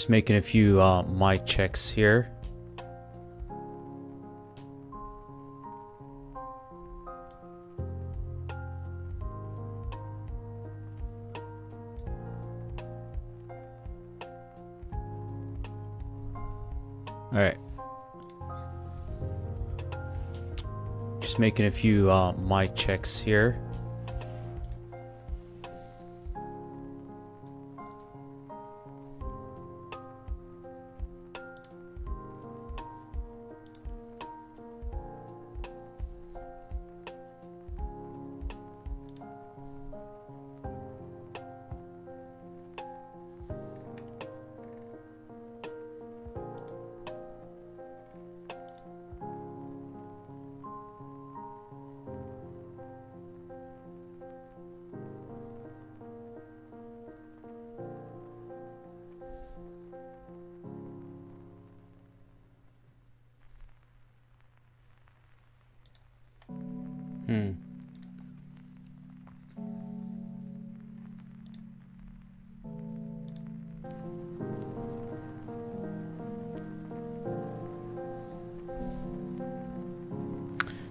Just making a few mic checks here. All right. Just making a few mic checks here.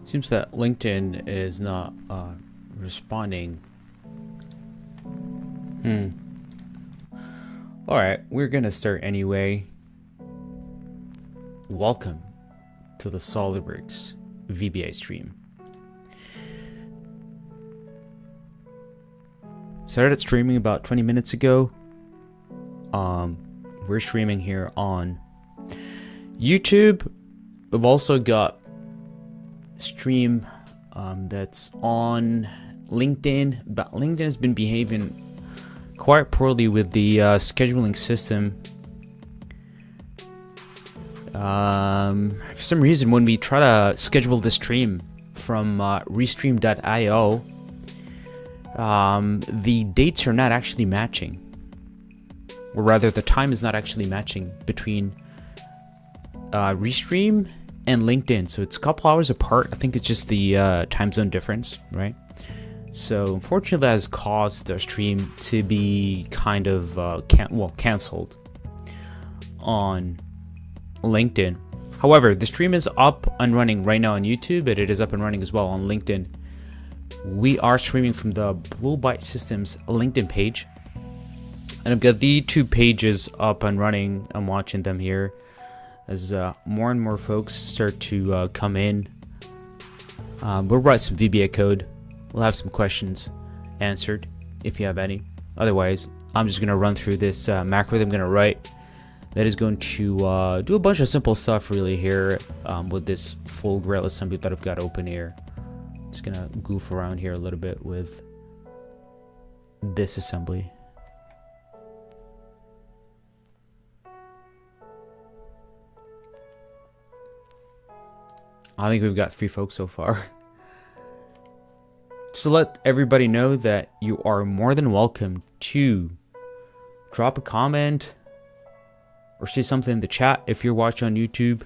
Seems that LinkedIn is not responding. Alright, we're gonna start anyway. Welcome to the SOLIDWORKS VBA stream. Started streaming about 20 minutes ago. We're streaming here on YouTube. We've also got stream that's on LinkedIn, but LinkedIn has been behaving quite poorly with the scheduling system. For some reason, when we try to schedule the stream from restream.io, the dates are not actually matching, or rather the time is not actually matching between Restream and LinkedIn. So it's a couple hours apart. I think it's just the time zone difference, right? So unfortunately that has caused our stream to be kind of canceled on LinkedIn. However, the stream is up and running right now on YouTube, but it is up and running as well on LinkedIn. We are streaming from the Blue Byte Systems LinkedIn page, and I've got the two pages up and running. I'm watching them here as more and more folks start to come in. We'll write some VBA code. We'll have some questions answered if you have any. Otherwise, I'm just going to run through this macro that I'm going to write that is going to do a bunch of simple stuff really here with this full Grail assembly that I've got open here. Just going to goof around here a little bit with this assembly. I think we've got 3 folks so far. Just to let everybody know that you are more than welcome to drop a comment or say something in the chat. If you're watching on YouTube,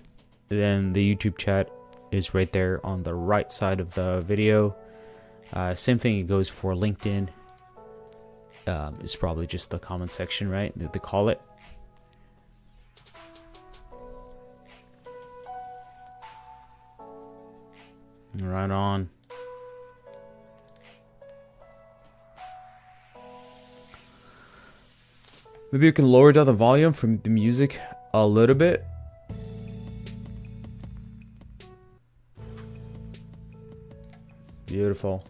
then the YouTube chat is right there on the right side of the video. Same thing it goes for LinkedIn. It's probably just the comment section, right? They call it. Right on. Maybe you can lower down the volume from the music a little bit. Beautiful.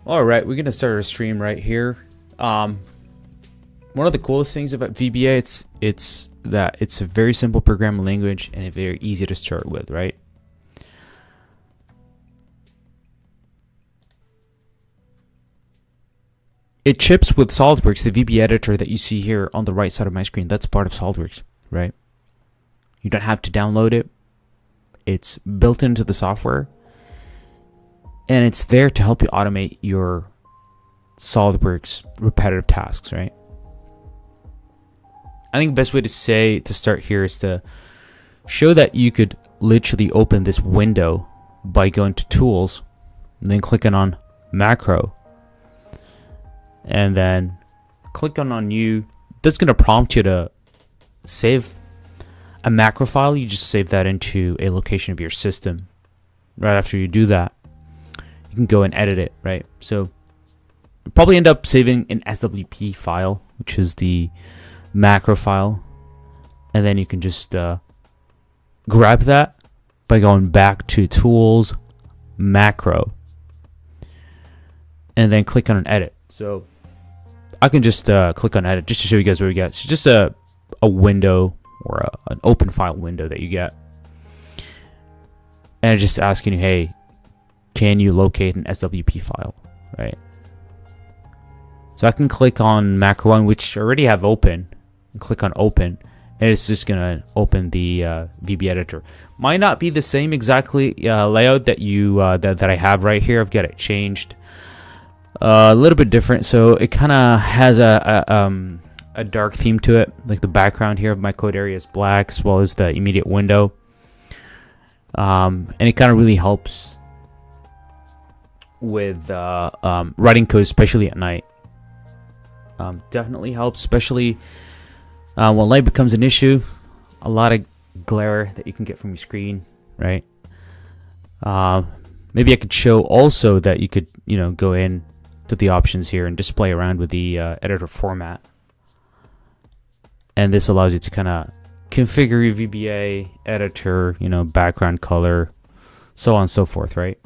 All right, we're gonna start our stream right here. One of the coolest things about VBA, it's that it's a very simple programming language and very easy to start with, right? It chips with SOLIDWORKS, the VBA editor that you see here on the right side of my screen. That's part of SOLIDWORKS, right? You don't have to download it. It's built into the software. And it's there to help you automate your SOLIDWORKS repetitive tasks, right? I think the best way to start here is to show that you could literally open this window by going to Tools and then clicking on Macro. And then clicking on New. That's going to prompt you to save a macro file. You just save that into a location of your system. Right after you do that, you can go and edit it, right? So you'll probably end up saving an SWP file, which is the macro file. And then you can just grab that by going back to Tools, Macro, and then click on an edit. So I can just click on edit just to show you guys what we get. It's just a window or an open file window that you get. And it's just asking you, hey, can you locate an SWP file, right? So I can click on macro one, which I already have open, and click on open, and it's just gonna open the VB editor. Might not be the same exactly layout that you that I have right here. I've got it changed a little bit different, so it kind of has a dark theme to it. Like the background here of my code area is black, as well as the immediate window, and it kind of really helps with writing code, especially at night. Definitely helps, especially when light becomes an issue. A lot of glare that you can get from your screen, right? Maybe I could show also that you could, go in to the options here and just play around with the editor format. And this allows you to kind of configure your VBA editor, background color, so on and so forth, right?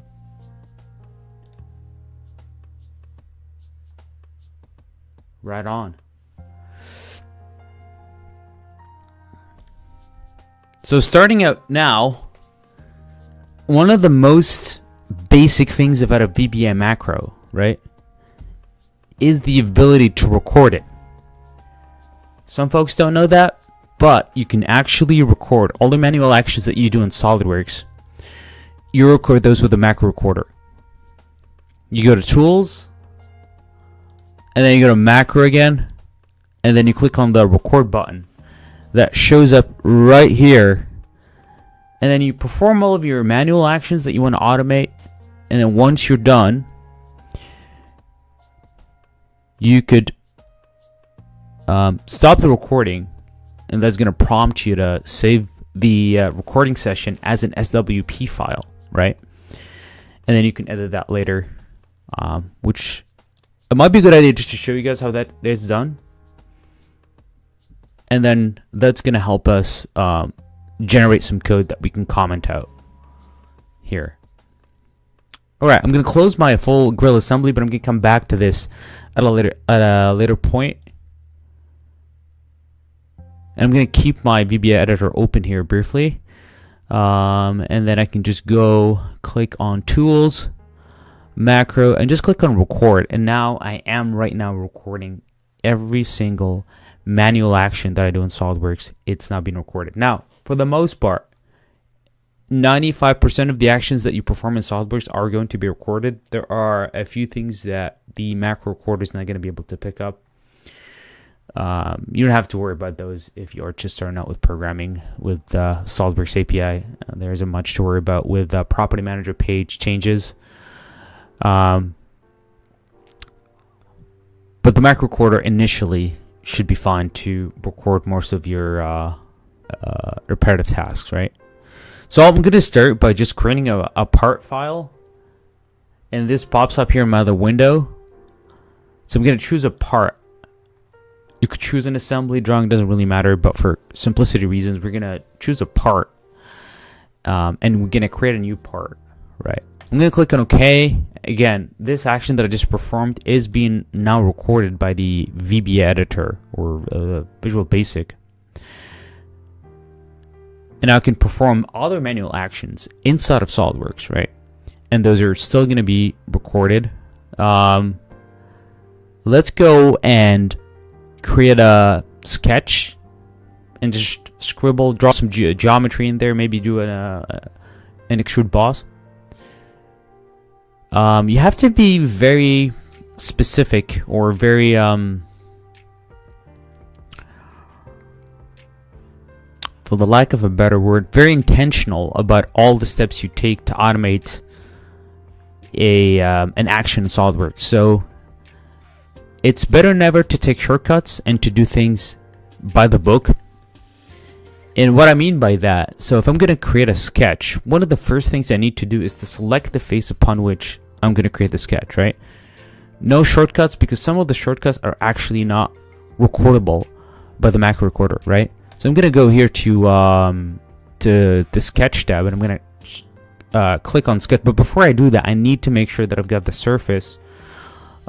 Right on. So starting out now, one of the most basic things about a VBA macro, right, is the ability to record it. Some folks don't know that, but you can actually record all the manual actions that you do in SOLIDWORKS. You record those with a macro recorder. You go to Tools, and then you go to Macro again, and then you click on the record button that shows up right here, and then you perform all of your manual actions that you want to automate, and then once you're done, you could stop the recording, and that's going to prompt you to save the recording session as an SWP file, right? And then you can edit that later, which it might be a good idea just to show you guys how that is done. And then that's going to help us generate some code that we can comment out here. All right, I'm going to close my full grill assembly, but I'm going to come back to this at a later point. And I'm going to keep my VBA editor open here briefly. And then I can just go click on Tools, Macro, and just click on Record. And now I am right now recording every single manual action that I do in SOLIDWORKS. It's now being recorded. Now, for the most part, 95% of the actions that you perform in SOLIDWORKS are going to be recorded. There are a few things that the macro recorder is not going to be able to pick up. You don't have to worry about those if you're just starting out with programming with SOLIDWORKS API. There isn't much to worry about with property manager page changes. But the macro recorder initially should be fine to record most of your repetitive tasks, right? So I'm going to start by just creating a part file, and this pops up here in my other window. So I'm going to choose a part. You could choose an assembly drawing, doesn't really matter, but for simplicity reasons, we're going to choose a part, and we're going to create a new part, right? I'm going to click on OK. Again, this action that I just performed is being now recorded by the VBA editor or Visual Basic. And I can perform other manual actions inside of SOLIDWORks, right? And those are still going to be recorded. Let's go and create a sketch and just scribble, draw some geometry in there, maybe do an extrude boss. You have to be very specific or very for the lack of a better word, very intentional about all the steps you take to automate an action in SOLIDWORks. So it's better never to take shortcuts and to do things by the book. And what I mean by that, so if I'm going to create a sketch, one of the first things I need to do is to select the face upon which I'm going to create the sketch, right? No shortcuts, because some of the shortcuts are actually not recordable by the macro recorder, right? So I'm going to go here to the sketch tab, and I'm going to click on sketch. But before I do that, I need to make sure that I've got the surface.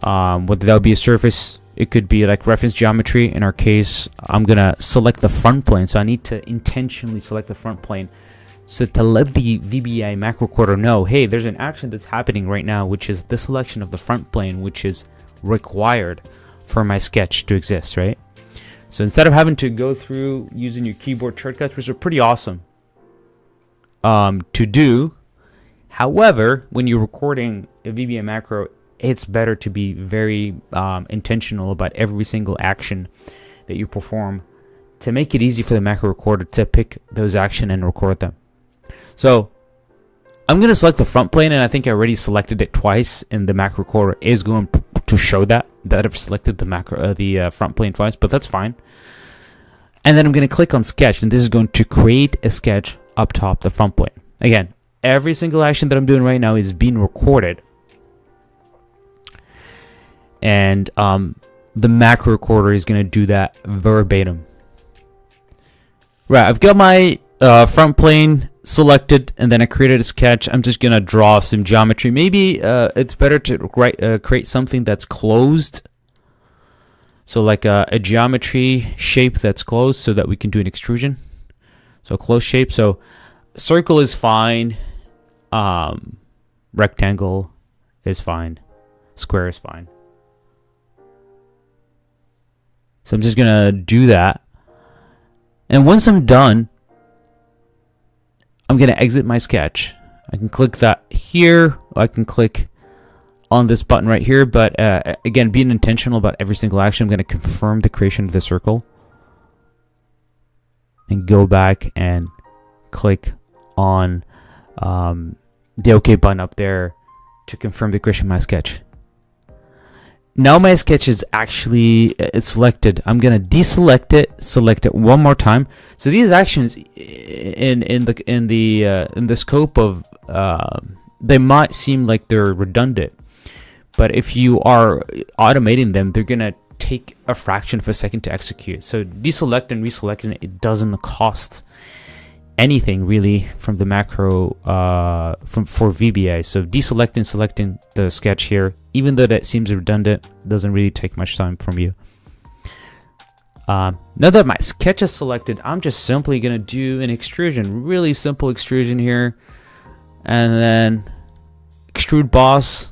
Whether that would be a surface, it could be like reference geometry. In our case, I'm going to select the front plane. So I need to intentionally select the front plane. So to let the VBA macro recorder know, hey, there's an action that's happening right now, which is the selection of the front plane, which is required for my sketch to exist, right? So instead of having to go through using your keyboard shortcuts, which are pretty awesome to do, however, when you're recording a VBA macro, it's better to be very intentional about every single action that you perform to make it easy for the macro recorder to pick those actions and record them. So I'm going to select the front plane, and I think I already selected it twice, and the macro recorder is going to show that I've selected the front plane twice, but that's fine. And then I'm going to click on sketch, and this is going to create a sketch up top the front plane. Again, every single action that I'm doing right now is being recorded, and the macro recorder is going to do that verbatim. Right, I've got my front plane selected, and then I created a sketch. I'm just gonna draw some geometry. Maybe it's better to create something that's closed, so like a geometry shape that's closed, so that we can do an extrusion. So closed shape. So circle is fine, rectangle is fine, square is fine. So I'm just gonna do that, and once I'm done, I'm going to exit my sketch. I can click that here. I can click on this button right here. But again, being intentional about every single action, I'm going to confirm the creation of the circle. And go back and click on the OK button up there to confirm the creation of my sketch. Now my sketch is actually it's selected. I'm gonna deselect it, select it one more time. So these actions in the scope of they might seem like they're redundant, but if you are automating them, they're gonna take a fraction of a second to execute. So deselect and reselecting it doesn't cost anything really from the macro for VBA. So deselecting and selecting the sketch here, even though that seems redundant, doesn't really take much time from you. Now that my sketch is selected, I'm just simply gonna do an extrusion, really simple extrusion here, and then extrude boss,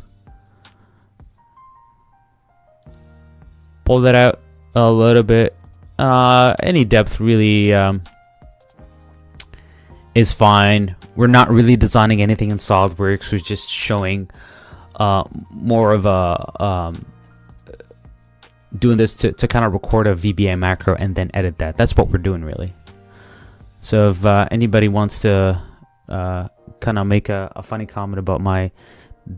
pull that out a little bit, any depth really is fine. We're not really designing anything in SOLIDWORks. We're just showing more of a doing this to kind of record a VBA macro and then edit that. That's what we're doing really. So if anybody wants to kind of make a funny comment about my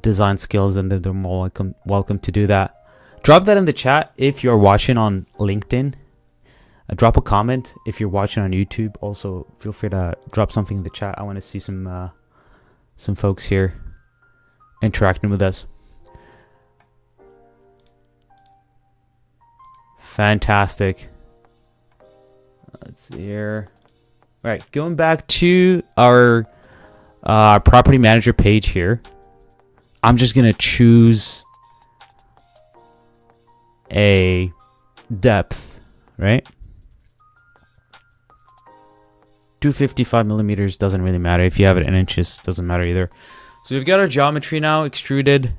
design skills, then they're more welcome to do that. Drop that in the chat if you're watching on LinkedIn. Drop a comment if you're watching on YouTube. Also, feel free to drop something in the chat. I want to see some folks here interacting with us. Fantastic. Let's see here. All right, going back to our property manager page here. I'm just gonna choose a depth, right? 255 millimeters, doesn't really matter. If you have it in inches, doesn't matter either. So we've got our geometry now extruded.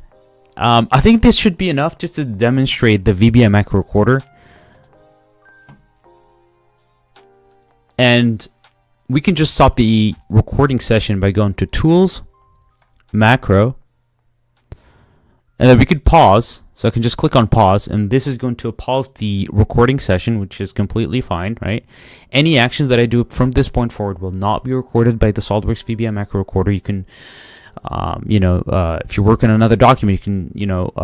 I think this should be enough just to demonstrate the VBA macro recorder. And we can just stop the recording session by going to Tools, Macro, and then we could pause. So I can just click on pause, and this is going to pause the recording session, which is completely fine, right? Any actions that I do from this point forward will not be recorded by the SOLIDWORKS VBA macro recorder. You can, if you're working on another document, you can,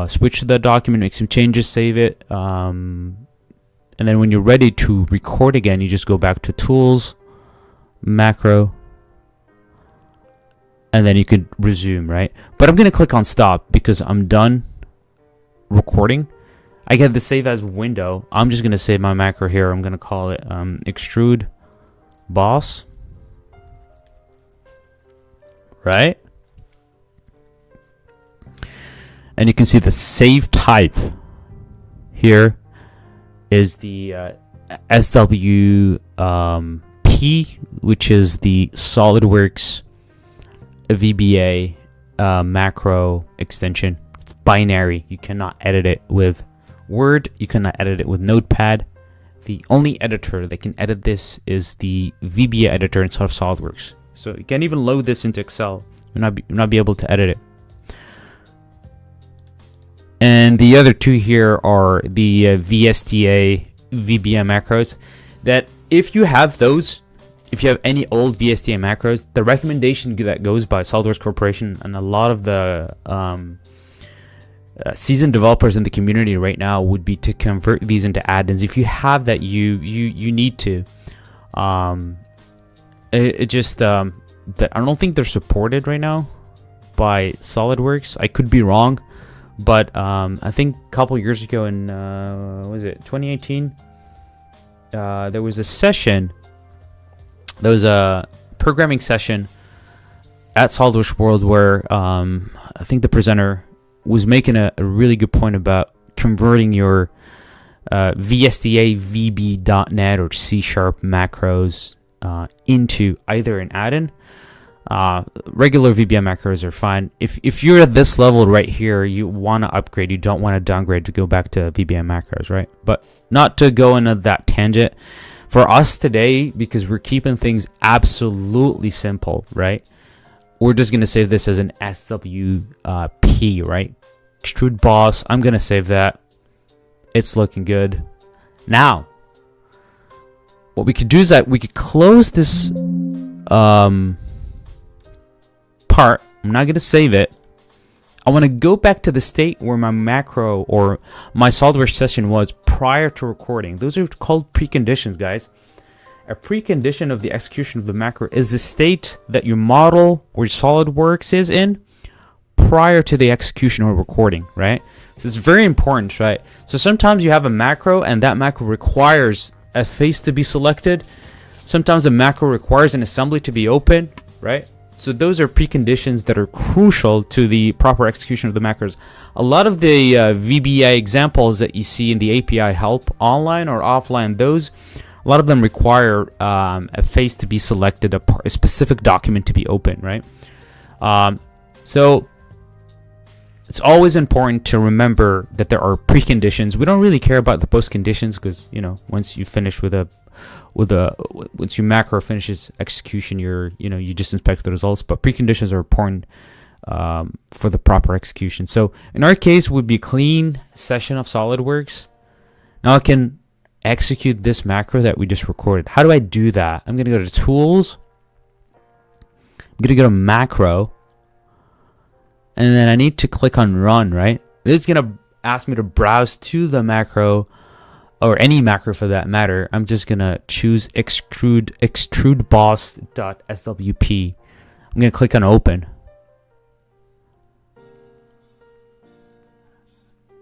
switch to that document, make some changes, save it, and then when you're ready to record again, you just go back to Tools, Macro, and then you could resume, right? But I'm going to click on Stop because I'm done recording. I get the save as window. I'm just going to save my macro here. I'm going to call it extrude boss, right? And you can see the save type here is the SWP, which is the SolidWorks VBA macro extension. It's binary. You cannot edit it with Word. You cannot edit it with Notepad. The only editor that can edit this is the VBA editor inside of SolidWorks. So you can't even load this into Excel. You'll not be able to edit it. And the other two here are the VSTA VBA macros that if you have those, if you have any old VSTA macros, the recommendation that goes by SolidWorks Corporation and a lot of the seasoned developers in the community right now would be to convert these into add-ins. If you have that, you need to. I don't think they're supported right now by SolidWorks. I could be wrong, but I think a couple years ago in what was it, 2018, there was a session. There was a programming session at SolidWorks World where I think the presenter was making a really good point about converting your VSTA VB.NET or C# macros into either an add-in. Regular VBA macros are fine. If you're at this level right here, you want to upgrade. You don't want to downgrade to go back to VBA macros, right? But not to go into that tangent. For us today, because we're keeping things absolutely simple, right? We're just going to save this as an SWP, right? Extrude boss. I'm going to save that. It's looking good. Now, what we could do is that we could close this part. I'm not going to save it. I want to go back to the state where my macro or my SolidWorks session was prior to recording. Those are called preconditions, guys. A precondition of the execution of the macro is the state that your model or your SolidWorks is in prior to the execution or recording, right? So it's very important, right? So sometimes you have a macro and that macro requires a face to be selected. Sometimes a macro requires an assembly to be open, right? So those are preconditions that are crucial to the proper execution of the macros. A lot of the VBA examples that you see in the API help, online or offline, a lot of them require a face to be selected, a specific document to be open, right? So it's always important to remember that there are preconditions. We don't really care about the post conditions because, once you finish once your macro finishes execution, you just inspect the results. But preconditions are important for the proper execution. So in our case, would be a clean session of SolidWorks. Now I can execute this macro that we just recorded. How do I do that? I'm going to go to Tools. I'm going to go to Macro. And then I need to click on Run, right? This is going to ask me to browse to the macro, or any macro for that matter. I'm just going to choose extrude boss.swp. I'm going to click on Open.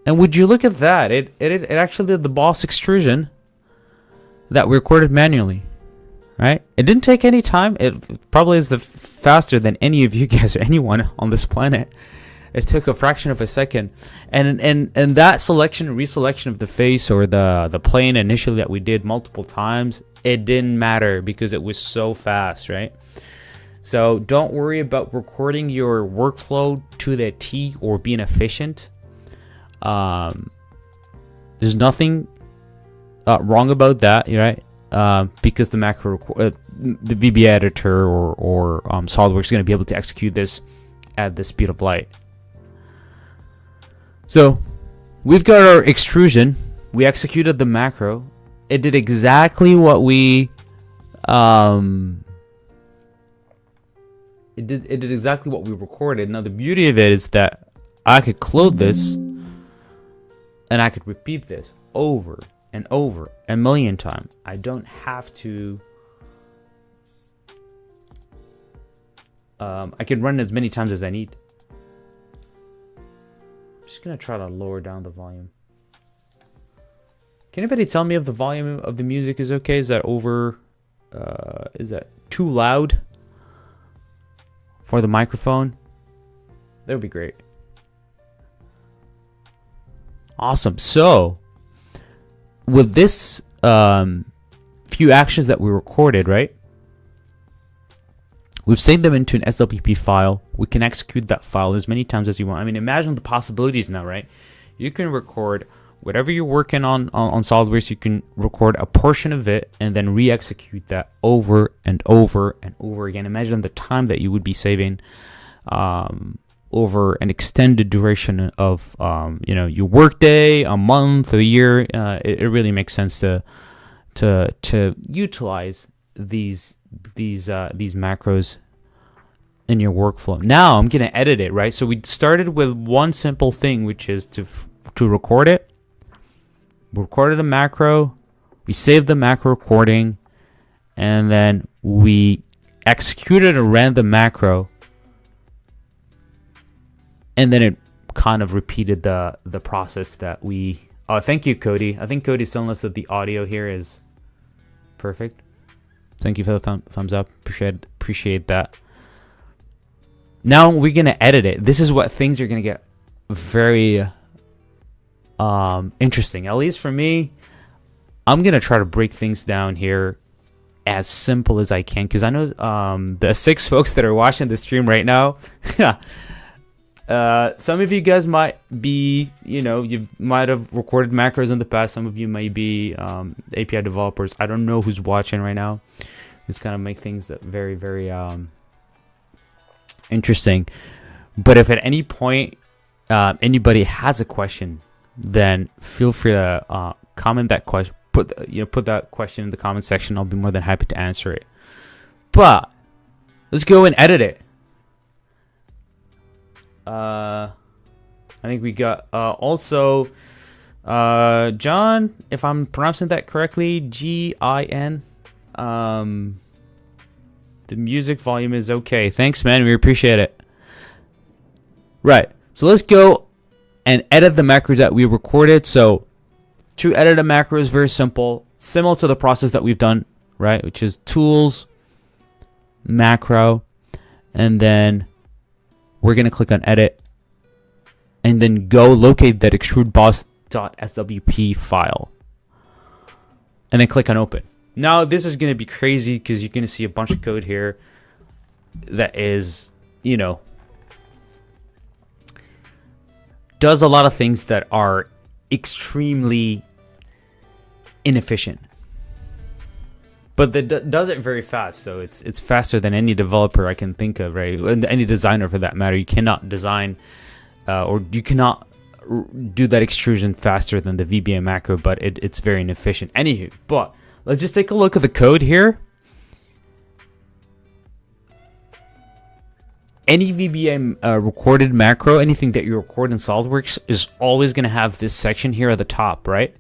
And would you look at that? It actually did the boss extrusion that we recorded manually, right? It didn't take any time. It probably is faster than any of you guys or anyone on this planet. It took a fraction of a second, and that selection and reselection of the face or the plane initially that we did multiple times, it didn't matter because it was so fast, right? So don't worry about recording your workflow to the T or being efficient. There's nothing wrong about that, right? Because the macro, the VBA editor or SolidWorks is going to be able to execute this at the speed of light. So we've got our extrusion. We executed the macro. It did exactly what we it did exactly what we recorded. Now the beauty of it is that I could close this and I could repeat this over and over a million times. I don't have to I can run as many times as I need. I'm just gonna try to lower down the volume. Can anybody tell me if the volume of the music is okay? Is that over? Is that too loud for the microphone? That would be great. Awesome. So with this few actions that we recorded, right? We've saved them into an SWP file. We can execute that file as many times as you want. I mean, imagine the possibilities now, right? You can record whatever you're working on SolidWorks. You can record a portion of it and then re-execute that over and over and over again. Imagine the time that you would be saving over an extended duration of your workday, a month, a year. It really makes sense to utilize these macros in your workflow. Now I'm gonna edit it, right? So we started with one simple thing, which is to record it. We recorded a macro, we saved the macro recording, and then we executed a random macro, and then it kind of repeated the process that we. Oh, thank you, Cody. I think Cody's telling us that the audio here is perfect. Thank you for the thumbs up. Appreciate that. Now we're gonna edit it. This is what things are gonna get very interesting. At least for me, I'm gonna try to break things down here as simple as I can, because I know the 6 folks that are watching the stream right now. Some of you guys might be, you might have recorded macros in the past. Some of you may be API developers. I don't know who's watching right now. This kind of make things very, very interesting. But if at any point anybody has a question, then feel free to comment that question. Put that question in the comment section. I'll be more than happy to answer it. But let's go and edit it. I think we got also John, if I'm pronouncing that correctly, Gin. The music volume is okay. Thanks, man. We appreciate it. Right. So let's go and edit the macros that we recorded. So to edit a macro is very simple, similar to the process that we've done, right? Which is tools, macro, and then we're going to click on edit and then go locate that extrude.boss.swp file and then click on open. Now this is going to be crazy because you're going to see a bunch of code here that is, does a lot of things that are extremely inefficient. But that does it very fast, so it's faster than any developer I can think of, right? And any designer for that matter. You cannot design or you cannot do that extrusion faster than the VBA macro, but it's very inefficient. Anywho, but let's just take a look at the code here. Any VBA recorded macro, anything that you record in SolidWorks is always going to have this section here at the top, right?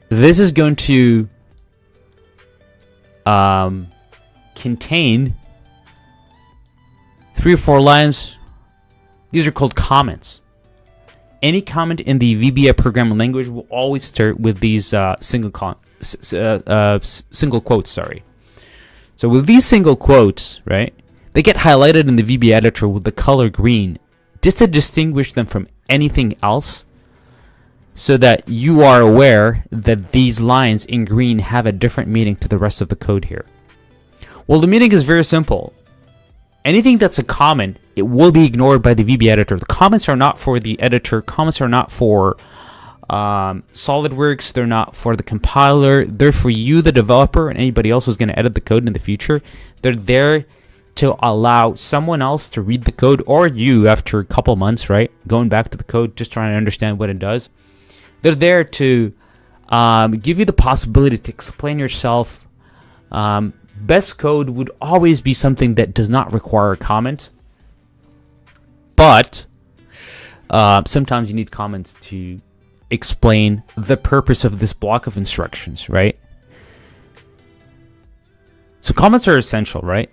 This is going to contain 3 or 4 lines. These are called comments. Any comment in the VBA programming language will always start with these single quotes. Sorry. So with these single quotes, right? They get highlighted in the VBA editor with the color green just to distinguish them from anything else, so that you are aware that these lines in green have a different meaning to the rest of the code here. Well, the meaning is very simple. Anything that's a comment, it will be ignored by the VBA editor. The comments are not for the editor. Comments are not for SolidWorks. They're not for the compiler. They're for you, the developer, and anybody else who's going to edit the code in the future. They're there to allow someone else to read the code, or you, after a couple months, right, going back to the code, just trying to understand what it does. They're there to give you the possibility to explain yourself. Best code would always be something that does not require a comment, but sometimes you need comments to explain the purpose of this block of instructions, right? So comments are essential, right?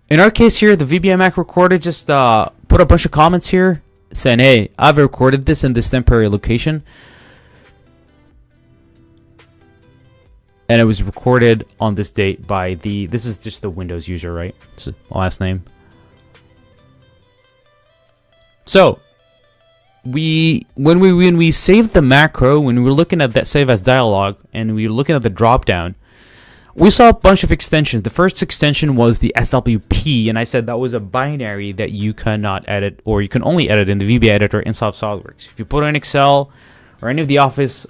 In our case here, the VBA Mac recorder just put a bunch of comments here saying, hey, I've recorded this in this temporary location, and it was recorded on this date by this is just the Windows user, right? It's the last name. So when we saved the macro, when we were looking at that save as dialog and we were looking at the drop down, we saw a bunch of extensions. The first extension was the SWP, and I said that was a binary that you cannot edit, or you can only edit in the VBA editor inside of SolidWorks. If you put it in Excel or any of the Office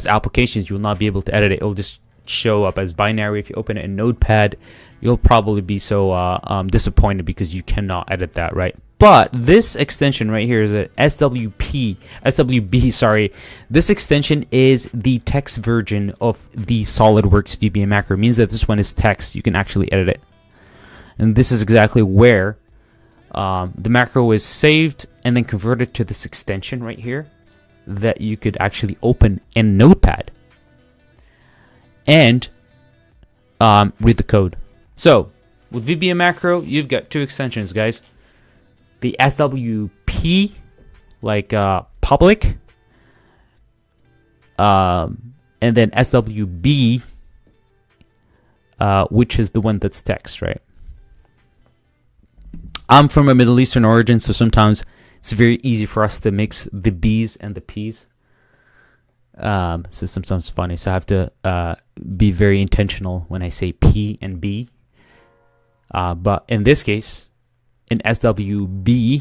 applications, you will not be able to edit it. It will just show up as binary. If you open it in Notepad, you'll probably be so disappointed because you cannot edit that, right? But this extension right here is a SWB, sorry. This extension is the text version of the SolidWorks VBA macro. It means that this one is text. You can actually edit it. And this is exactly where the macro is saved and then converted to this extension right here that you could actually open in Notepad and read the code. So with VBA macro, you've got two extensions, guys. The SWP, like public, and then SWB, which is the one that's text, right? I'm from a Middle Eastern origin, so sometimes it's very easy for us to mix the B's and the P's. So sometimes it's funny, so I have to be very intentional when I say P and B. But in this case, an SWB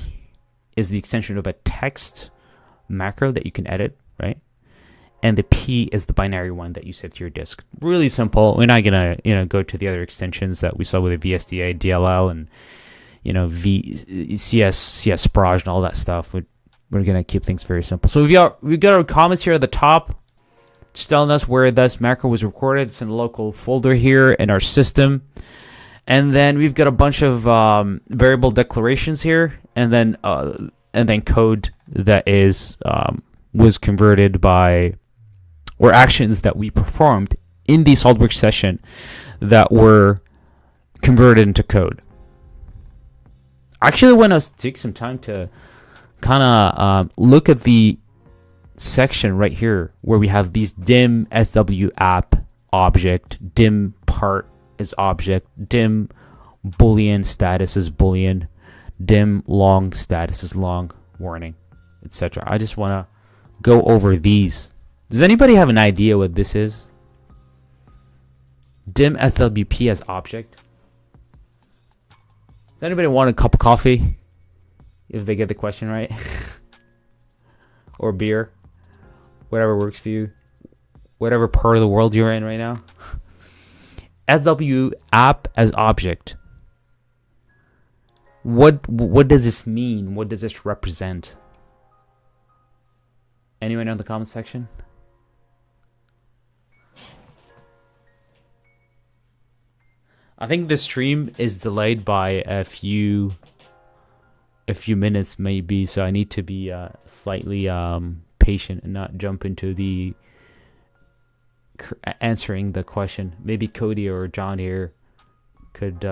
is the extension of a text macro that you can edit, right? And the P is the binary one that you set to your disk. Really simple. We're not gonna, go to the other extensions that we saw with the VSDA, DLL, and CS Spraj and all that stuff. We're gonna keep things very simple. So we've got our comments here at the top, just telling us where this macro was recorded. It's in a local folder here in our system. And then we've got a bunch of variable declarations here, and then code that was converted by, or actions that we performed in the SolidWorks session that were converted into code. I actually want to take some time to kind of look at the section right here where we have these dim SW app object, dim part is object, dim boolean status is boolean, dim long status is long, warning, etc. I just want to go over these. Does anybody have an idea what this is? Dim SWP as object. Does anybody want a cup of coffee if they get the question right? Or beer, whatever works for you, whatever part of the world you're in right now. SW app as object. What does this mean? What does this represent? Anyone in the comment section? I think the stream is delayed by a few minutes maybe, so I need to be slightly patient and not jump into the answering the question. Maybe Cody or John here could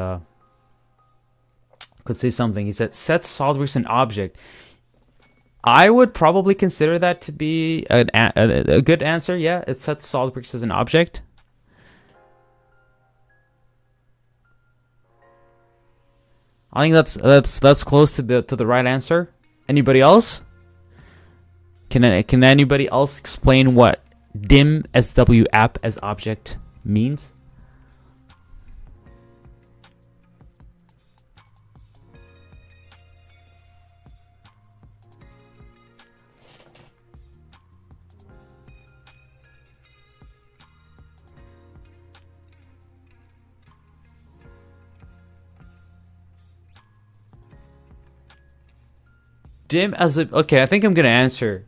say something. He said set SolidWorks an object. I would probably consider that to be a good answer. Yeah, it sets SolidWorks as an object. I think that's close to the right answer. Anybody else? Can anybody else explain what dim SW app as object means? Dim as a okay, I think I'm gonna answer.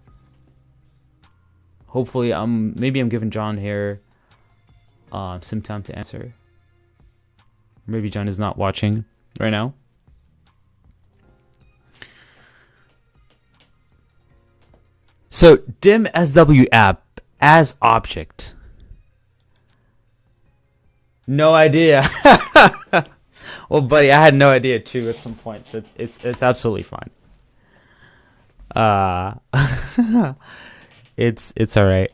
Hopefully, maybe I'm giving John here some time to answer. Maybe John is not watching right now. So dim SW app as object. No idea. Well, buddy, I had no idea too at some point, so it's absolutely fine. It's all right.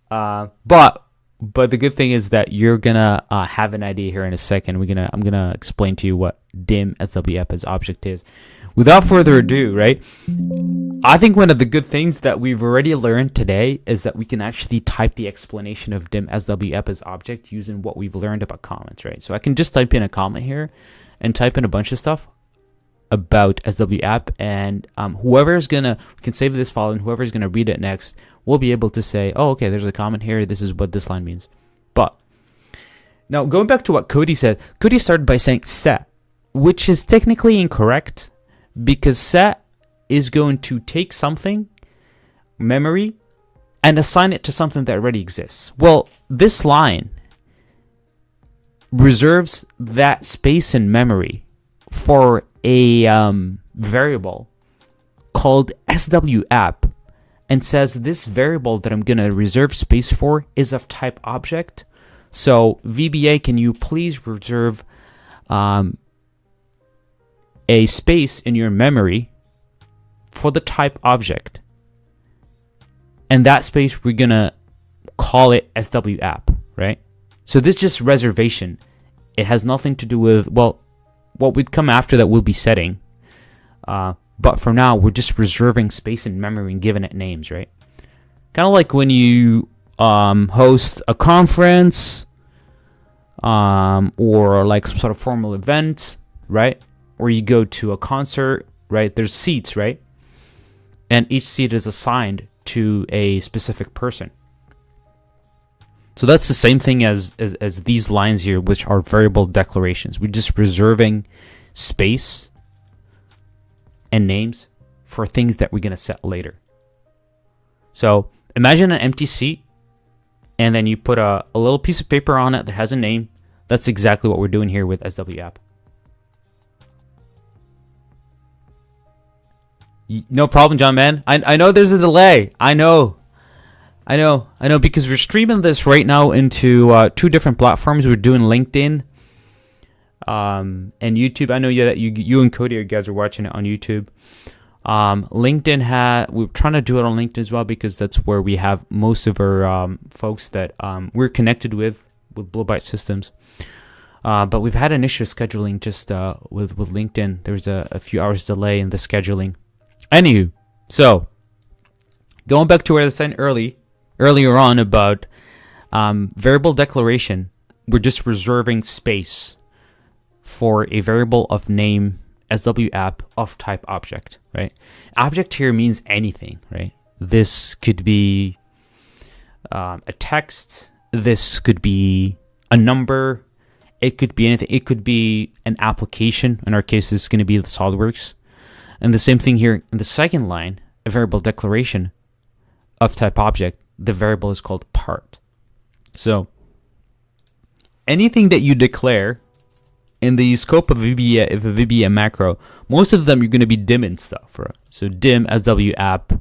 But the good thing is that you're gonna have an idea here in a second. I'm gonna explain to you what dim SW app as object is. Without further ado, right? I think one of the good things that we've already learned today is that we can actually type the explanation of dim SW app as object using what we've learned about comments, right? So I can just type in a comment here and type in a bunch of stuff about SW app, and we can save this file, and whoever's gonna read it next will be able to say, oh, okay, there's a comment here, this is what this line means. But now going back to what Cody said, Cody started by saying set, which is technically incorrect, because set is going to take something, memory, and assign it to something that already exists. Well, this line reserves that space in memory for a variable called SW app, and says this variable that I'm going to reserve space for is of type object. So VBA, can you please reserve a space in your memory for the type object, and that space we're going to call it SW app, right? So this is just reservation. It has nothing to do with, well, what would come after that will be setting. But for now, we're just reserving space in memory and giving it names, right? Kind of like when you host a conference or like some sort of formal event, right? Or you go to a concert, right? There's seats, right? And each seat is assigned to a specific person. So that's the same thing as these lines here, which are variable declarations. We're just reserving space and names for things that we're going to set later. So imagine an empty seat, and then you put a little piece of paper on it that has a name. That's exactly what we're doing here with SW app. No problem, John, man. I know there's a delay. I know, because we're streaming this right now into 2 different platforms. We're doing LinkedIn and YouTube. I know that you and Cody, you guys are watching it on YouTube. LinkedIn we're trying to do it on LinkedIn as well, because that's where we have most of our folks that we're connected with Blue Byte Systems. But we've had an issue scheduling just with LinkedIn. There's a few hours delay in the scheduling. Anywho, so going back to what I was saying earlier on about variable declaration, we're just reserving space for a variable of name SW app of type object, right? Object here means anything, right? This could be a text. This could be a number. It could be anything. It could be an application. In our case, this is going to be the SOLIDWORKS. And the same thing here in the second line, a variable declaration of type object. The variable is called part. So anything that you declare in the scope of VBA, if a VBA macro, most of them you're going to be dimming stuff, right? So dim SW app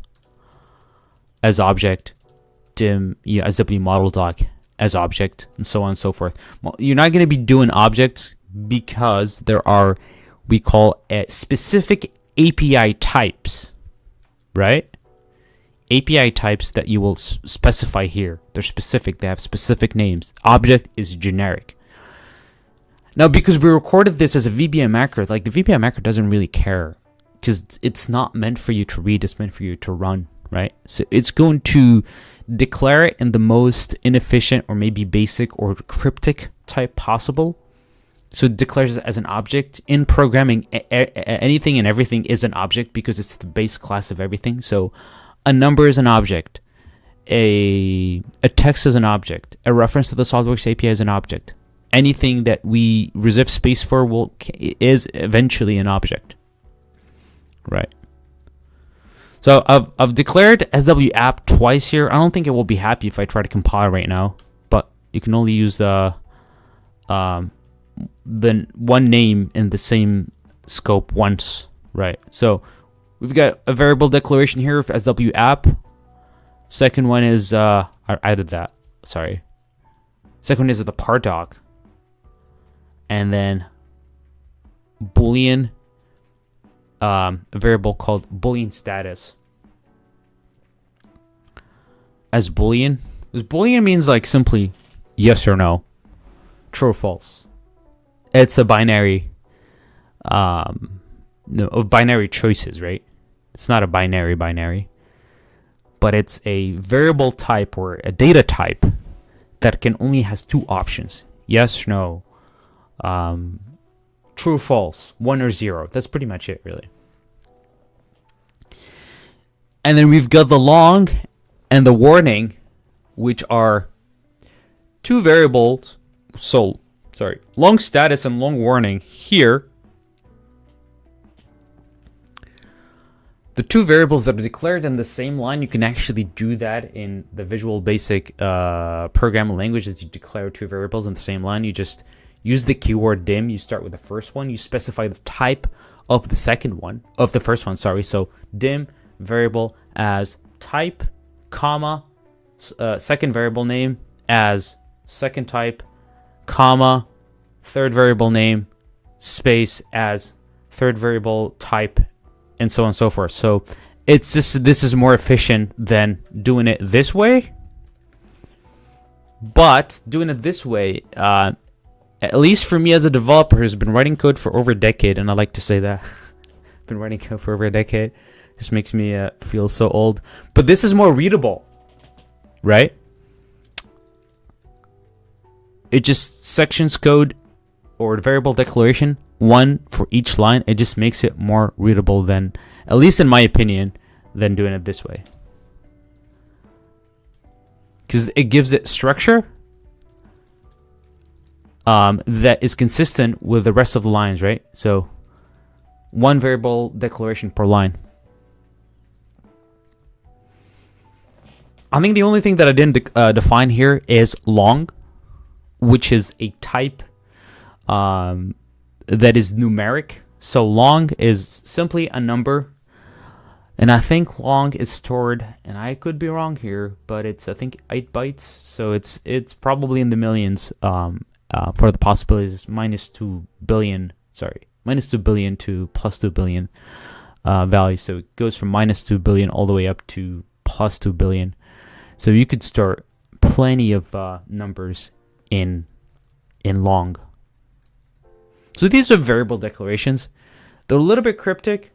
as object, dim SW model doc as object, and so on and so forth. Well, you're not going to be doing objects because there are, we call it specific API types, right? API types that you will specify here. They're specific. They have specific names. Object is generic. Now, because we recorded this as a VBA macro, like the VBA macro doesn't really care because it's not meant for you to read, it's meant for you to run, right? So it's going to declare it in the most inefficient or maybe basic or cryptic type possible. So it declares it as an object. In programming, anything and everything is an object because it's the base class of everything. So a number is an object. A text is an object. A reference to the SOLIDWORKS API is an object. Anything that we reserve space for is eventually an object, right? So I've declared SW app twice here. I don't think it will be happy if I try to compile right now, but you can only use the one name in the same scope once, right? So we've got a variable declaration here of SW app. Second one is I added that. Sorry. Second one is the part doc. And then Boolean, a variable called Boolean status. As Boolean, because Boolean means like simply yes or no, true or false. It's a binary, of binary choices, right? It's not a binary, but it's a variable type or a data type that can only has two options: yes, no. True, false, 1 or 0. That's pretty much it, really. And then we've got the long and the warning, which are two variables. So, sorry, long status and long warning here. The two variables that are declared in the same line, you can actually do that in the Visual Basic programming language. As you declare two variables in the same line, you just use the keyword dim. You start with the first one. You specify the type of the first one. Sorry. So dim variable as type, comma, second variable name as second type, comma, third variable name, space as third variable type, and so on and so forth. So it's just, this is more efficient than doing it this way. But doing it this way, at least for me as a developer who's been writing code for over a decade, and I like to say that, been writing code for over a decade, just makes me feel so old. But this is more readable, right? It just sections code or variable declaration, one for each line. It just makes it more readable than, at least in my opinion, than doing it this way. Because it gives it structure that is consistent with the rest of the lines, right? So one variable declaration per line. I think the only thing that I didn't define here is long, which is a type that is numeric. So long is simply a number, and I think long is stored, and I could be wrong here, but it's, I think, 8 bytes. So it's probably in the millions. For the possibilities, -2 billion to +2 billion values. So it goes from -2 billion all the way up to +2 billion. So you could store plenty of numbers in long. So these are variable declarations. They're a little bit cryptic.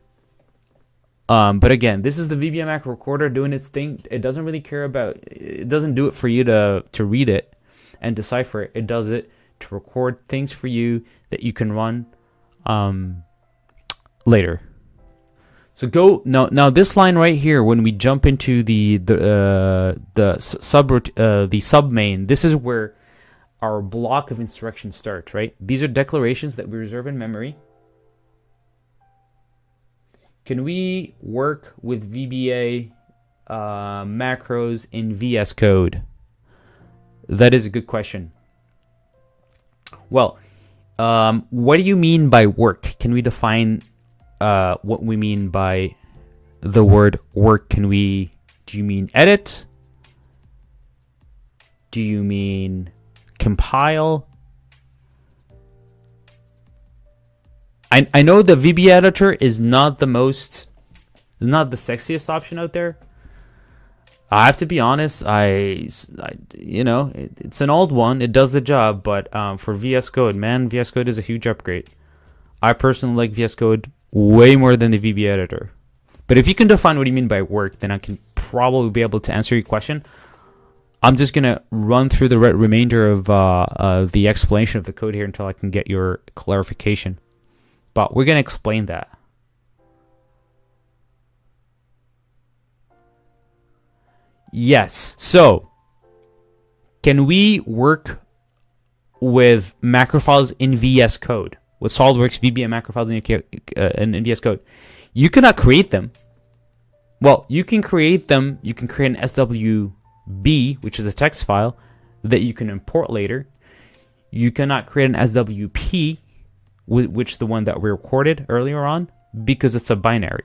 But again, this is the VBA macro recorder doing its thing. It doesn't really care about, it doesn't do it for you to read it and decipher it. It does it to record things for you that you can run later. So go now. This line right here, when we jump into the submain, this is where our block of instructions starts. Right? These are declarations that we reserve in memory. Can we work with VBA macros in VS Code? That is a good question. Well, what do you mean by work? Can we define what we mean by the word work? Do you mean edit? Do you mean compile? I know the VB editor is not the sexiest option out there. I have to be honest. It's an old one. It does the job, but for VS Code, man, VS Code is a huge upgrade. I personally like VS Code way more than the VBA editor. But if you can define what you mean by work, then I can probably be able to answer your question. I'm just gonna run through the remainder of the explanation of the code here until I can get your clarification. But we're gonna explain that. Yes. So, can we work with macro files in VS Code? With SOLIDWORKS VBA macro files in VS Code? You cannot create them. Well, you can create them. You can create an SWB, which is a text file that you can import later. You cannot create an SWP, which is the one that we recorded earlier on, because it's a binary.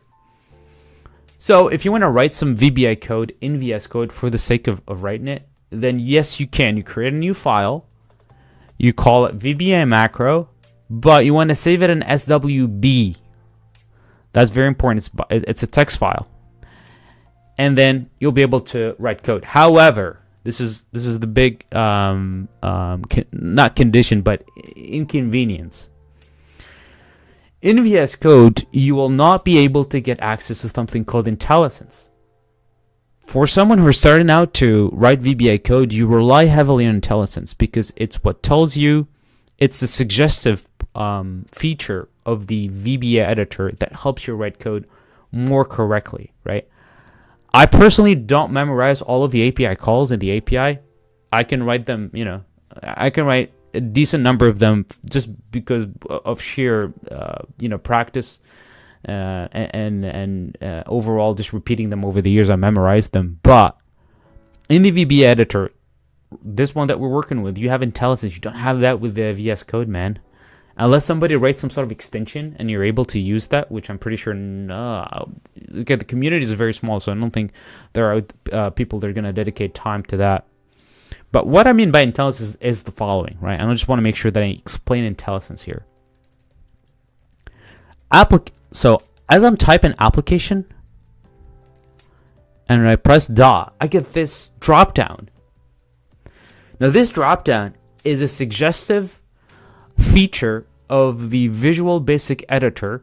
So if you want to write some VBA code in VS Code for the sake of writing it, then yes, you can. You create a new file, you call it VBA macro, but you want to save it in SWB. That's very important. It's a text file, and then you'll be able to write code. However, this is the big not condition, but inconvenience. In VS Code, you will not be able to get access to something called IntelliSense. For someone who is starting out to write VBA code, you rely heavily on IntelliSense because it's what tells you, it's a suggestive feature of the VBA editor that helps you write code more correctly, right? I personally don't memorize all of the API calls in the API. I can write them, I can write a decent number of them just because of sheer, practice and overall just repeating them over the years. I memorized them. But in the VBA editor, this one that we're working with, you have IntelliSense. You don't have that with the VS Code, man. Unless somebody writes some sort of extension and you're able to use that, which I'm pretty sure the community is very small, so I don't think there are people that are going to dedicate time to that. But what I mean by IntelliSense is the following, right? And I just want to make sure that I explain IntelliSense here. So as I'm typing application and I press dot, I get this drop down. Now this drop down is a suggestive feature of the Visual Basic Editor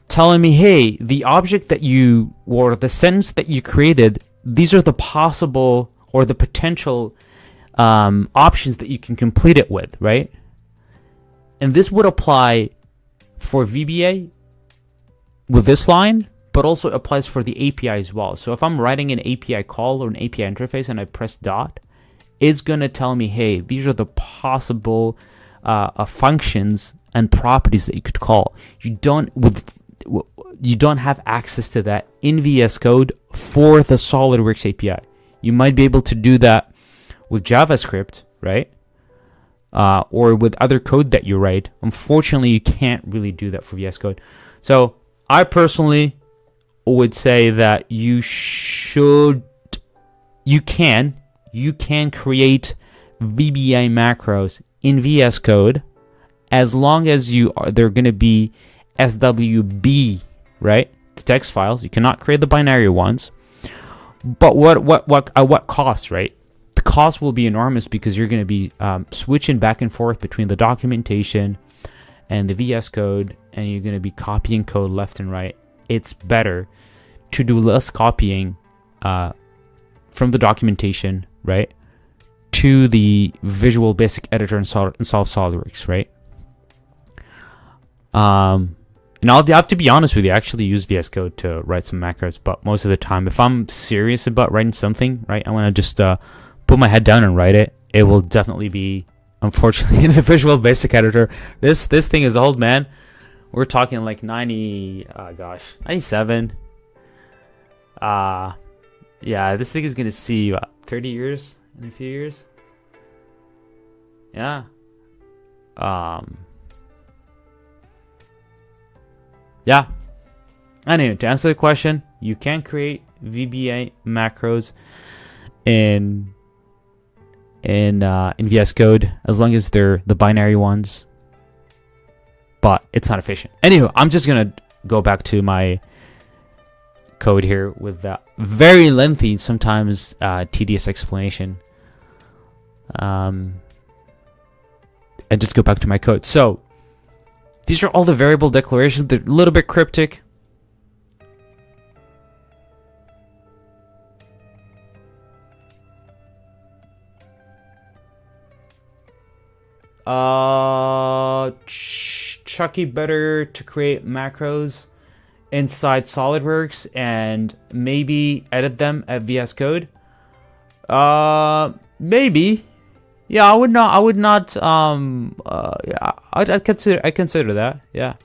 telling me, hey, the object that you, or the sentence that you created, these are the possible or the potential options that you can complete it with, right? And this would apply for VBA with this line, but also applies for the API as well. So if I'm writing an API call or an API interface and I press dot, it's going to tell me, hey, these are the possible functions and properties that you could call. You don't have access to that in VS Code for the SOLIDWORKS API. You might be able to do that with JavaScript, right? Or with other code that you write. Unfortunately, you can't really do that for VS Code. So I personally would say that you can create VBA macros in VS Code as long as they're going to be SWB, right? The text files. You cannot create the binary ones. But at what cost, right? The cost will be enormous because you're going to be switching back and forth between the documentation and the VS Code, and you're going to be copying code left and right. It's better to do less copying from the documentation, right, to the Visual Basic Editor and solve SOLIDWORKS, right? And I'll have to be honest with you, I actually use VS Code to write some macros, but most of the time, if I'm serious about writing something, right, I want to just put my head down and write it. It will definitely be, unfortunately, in the Visual Basic Editor. This thing is old, man. We're talking like 97. Yeah, this thing is going to see 30 years in a few years. Yeah. Yeah. Anyway, to answer the question, you can create VBA macros in VS Code as long as they're the binary ones, but it's not efficient. Anyway, I'm just gonna go back to my code here with that very lengthy, sometimes tedious explanation. And just go back to my code. So these are all the variable declarations. They're a little bit cryptic. Chucky, better to create macros inside SolidWorks and maybe edit them at VS Code. Maybe. Yeah, I would not. I'd consider that. Yeah.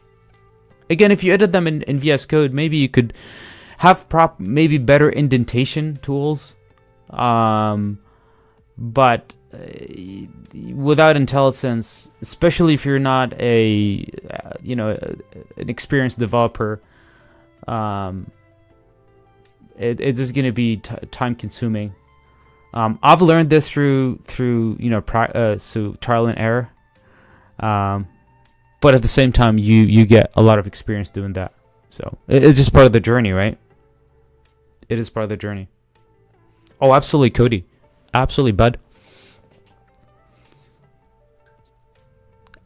Again, if you edit them in VS Code, maybe you could have maybe better indentation tools. But without IntelliSense, especially if you're not an experienced developer, it's just going to be time consuming. I've learned this through trial and error, but at the same time, you get a lot of experience doing that. So it's just part of the journey, right? It is part of the journey. Oh, absolutely, Cody. Absolutely, bud.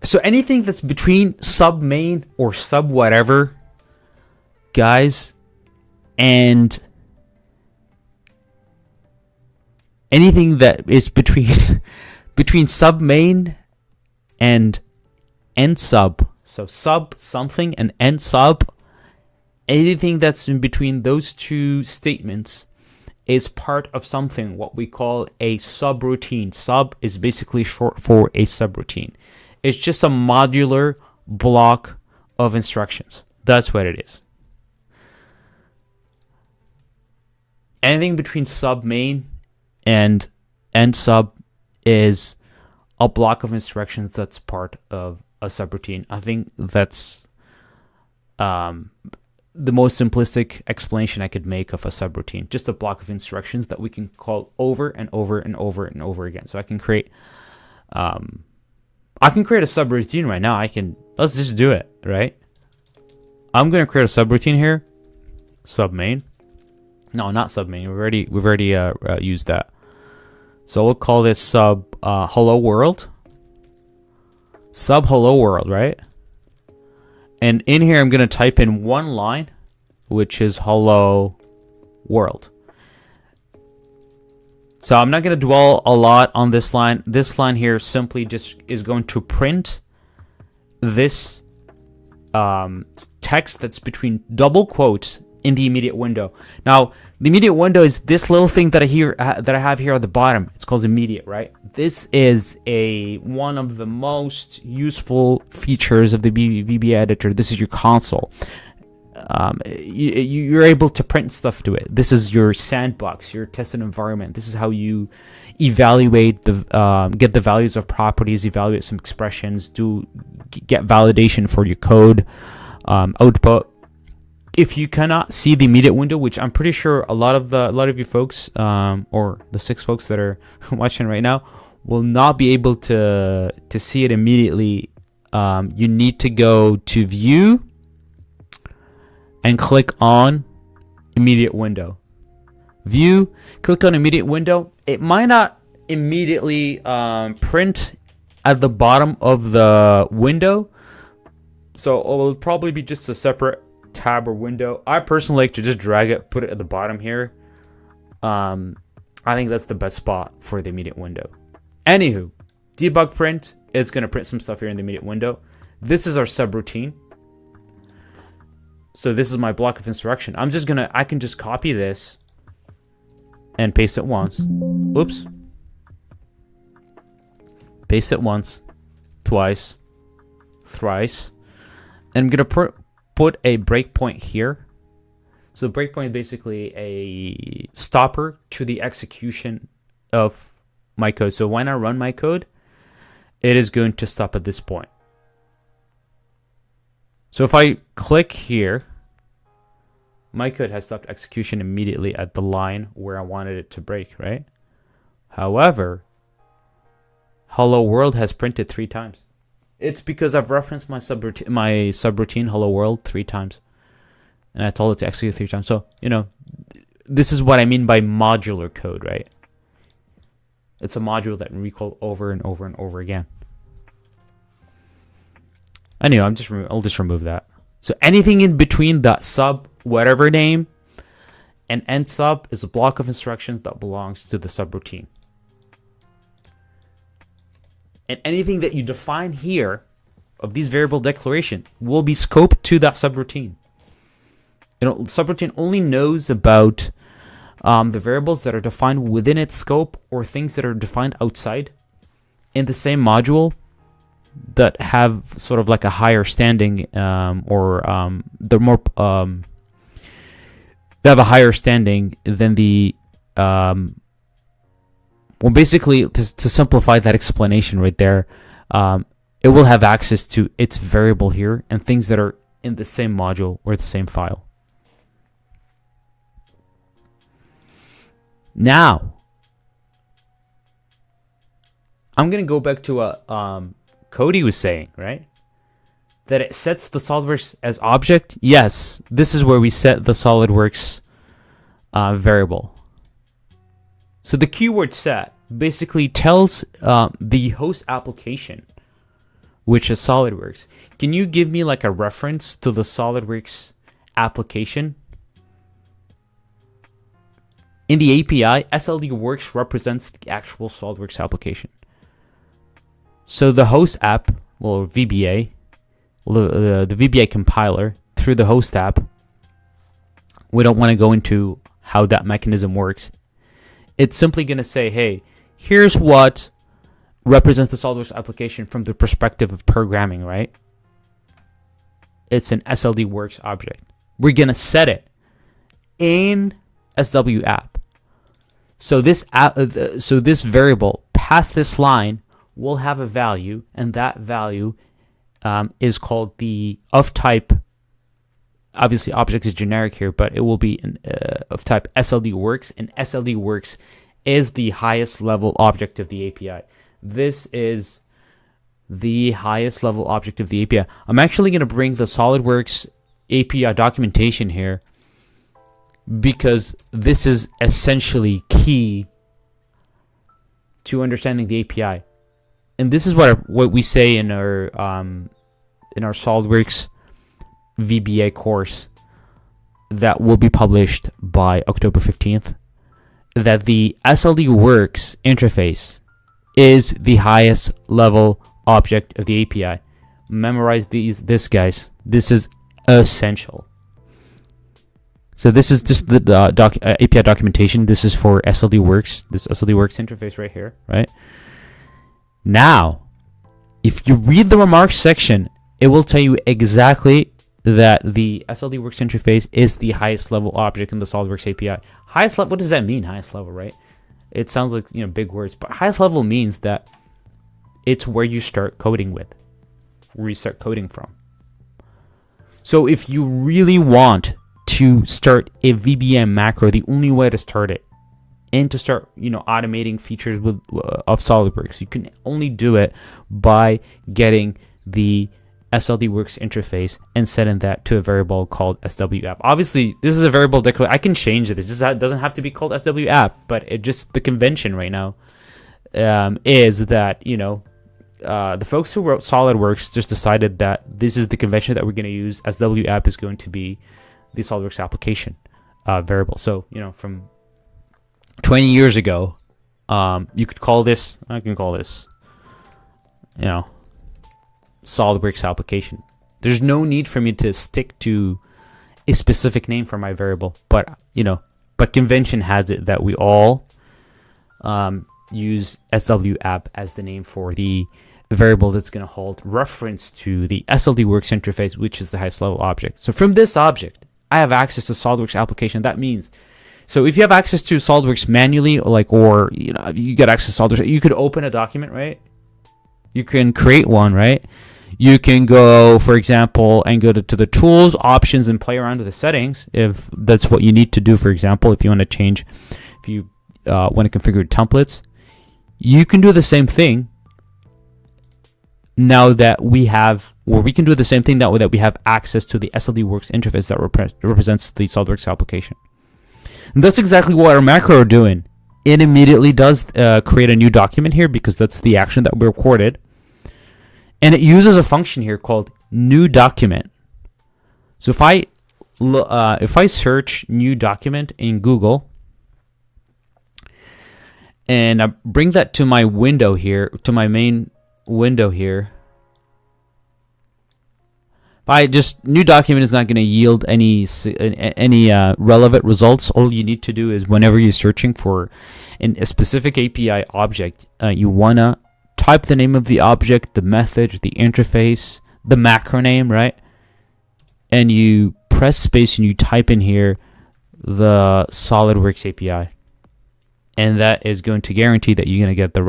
So anything that's between sub main or sub whatever, guys, and anything that is between sub main and end sub, so sub something and end sub, anything that's in between those two statements is part of something what we call a subroutine. Sub is basically short for a subroutine. It's just a modular block of instructions. That's what it is. Anything between sub main and end sub is a block of instructions that's part of a subroutine. I think that's the most simplistic explanation I could make of a subroutine. Just a block of instructions that we can call over and over and over and over again. So I can create a subroutine right now. Let's just do it, right? I'm gonna create a subroutine here. Sub main. No, not sub main. We've already used that. So we'll call this sub hello world. Sub hello world, right? And in here, I'm going to type in one line, which is hello world. So I'm not going to dwell a lot on this line. This line here simply just is going to print this text that's between double quotes in the immediate window. Now, the immediate window is this little thing that I have here at the bottom. It's called immediate, right? This is one of the most useful features of the VBA editor. This is your console. You're able to print stuff to it. This is your sandbox, your tested environment. This is how you evaluate get the values of properties, evaluate some expressions, get validation for your code output. If you cannot see the immediate window, which I'm pretty sure a lot of you folks, or the 6 folks that are watching right now, will not be able to see it immediately, you need to go to View and click on Immediate Window. View, click on Immediate Window. It might not immediately print at the bottom of the window, so it will probably be just a separate tab or window. I personally like to just drag it, put it at the bottom here. I think that's the best spot for the immediate window. Anywho, debug print, it's going to print some stuff here in the immediate window. This is our subroutine. So this is my block of instruction. I can just copy this and paste it once. Oops. Paste it once, twice, thrice. And I'm going to put a breakpoint here. So breakpoint is basically a stopper to the execution of my code. So when I run my code, it is going to stop at this point. So if I click here, my code has stopped execution immediately at the line where I wanted it to break, right? However, hello world has printed 3 times. It's because I've referenced my subroutine hello world 3 times. and I told it to execute 3 times. So, this is what I mean by modular code, right? It's a module that we call over and over and over again. Anyway, I'll just remove that. So anything in between that sub whatever name and end sub is a block of instructions that belongs to the subroutine. And anything that you define here of these variable declaration will be scoped to that subroutine. Subroutine only knows about the variables that are defined within its scope or things that are defined outside in the same module that have sort of like a higher standing, they're more they have a higher standing than the well, basically to simplify that explanation right there, it will have access to its variable here and things that are in the same module or the same file. Now, I'm going to go back to what Cody was saying, right? That it sets the SOLIDWORKS as object. Yes, this is where we set the SOLIDWORKS variable. So the keyword set basically tells the host application, which is SOLIDWORKS. Can you give me like a reference to the SOLIDWORKS application? In the API, SLDWorks represents the actual SOLIDWORKS application. So the host app, well, VBA, the VBA compiler through the host app, we don't want to go into how that mechanism works. It's simply going to say, hey, here's what represents the SOLIDWORKS application from the perspective of programming, right? It's an SLDWorks object. We're going to set it in SW app. So this variable past this line will have a value, and that value is called the of type. Obviously, object is generic here, but it will be of type SLDWorks, and SLDWorks is the highest level object of the API. This is the highest level object of the API. I'm actually going to bring the SOLIDWORKS API documentation here, because this is essentially key to understanding the API. And this is what we say in our SOLIDWORKS VBA course that will be published by October 15th, that the SLDWorks interface is the highest level object of the API. Memorize this guys. This is essential. So this is just the API documentation. This is for SLDWorks, this SLDWorks interface right here, right? Now, if you read the remarks section, it will tell you exactly that the SLDWorks interface is the highest level object in the SOLIDWORKS API. Highest level, what does that mean, highest level, right? It sounds like, big words, but highest level means that it's where you start coding with, where you start coding from. So if you really want to start a VBA macro, the only way to start it and to start, automating features of SOLIDWORKS, you can only do it by getting the SLDWorks interface and setting that to a variable called SWApp. Obviously, this is a variable declaration. I can change this. It doesn't have to be called SWApp, but the convention right now is that, the folks who wrote SOLIDWORKS just decided that this is the convention that we're going to use. SWApp is going to be the SOLIDWORKS application variable. So, from 20 years ago, you could call this, I can call this, SOLIDWORKS application. There's no need for me to stick to a specific name for my variable, but convention has it that we all use SWApp as the name for the variable that's going to hold reference to the SLDWorks interface, which is the highest level object. So from this object, I have access to SOLIDWORKS application. That means, so if you have access to SOLIDWORKS manually, or you get access to SOLIDWORKS, you could open a document, right? You can create one, right? You can go, for example, and go to the tools, options, and play around with the settings if that's what you need to do. For example, if you want to change, if you want to configure templates, you can do the same thing now that we have where we can do the same thing that way, that we have access to the SOLIDWORKS interface that represents the SOLIDWORKS application. And that's exactly what our macro are doing. It immediately does create a new document here, because that's the action that we recorded. And it uses a function here called new document. So if I search new document in Google, and I bring that to my window here, to my main window here, new document is not going to yield any relevant results. All you need to do is, whenever you're searching for a specific API object, you want to type the name of the object, the method, the interface, the macro name, right? And you press space and you type in here the SOLIDWORKS API. And that is going to guarantee that you're going to get the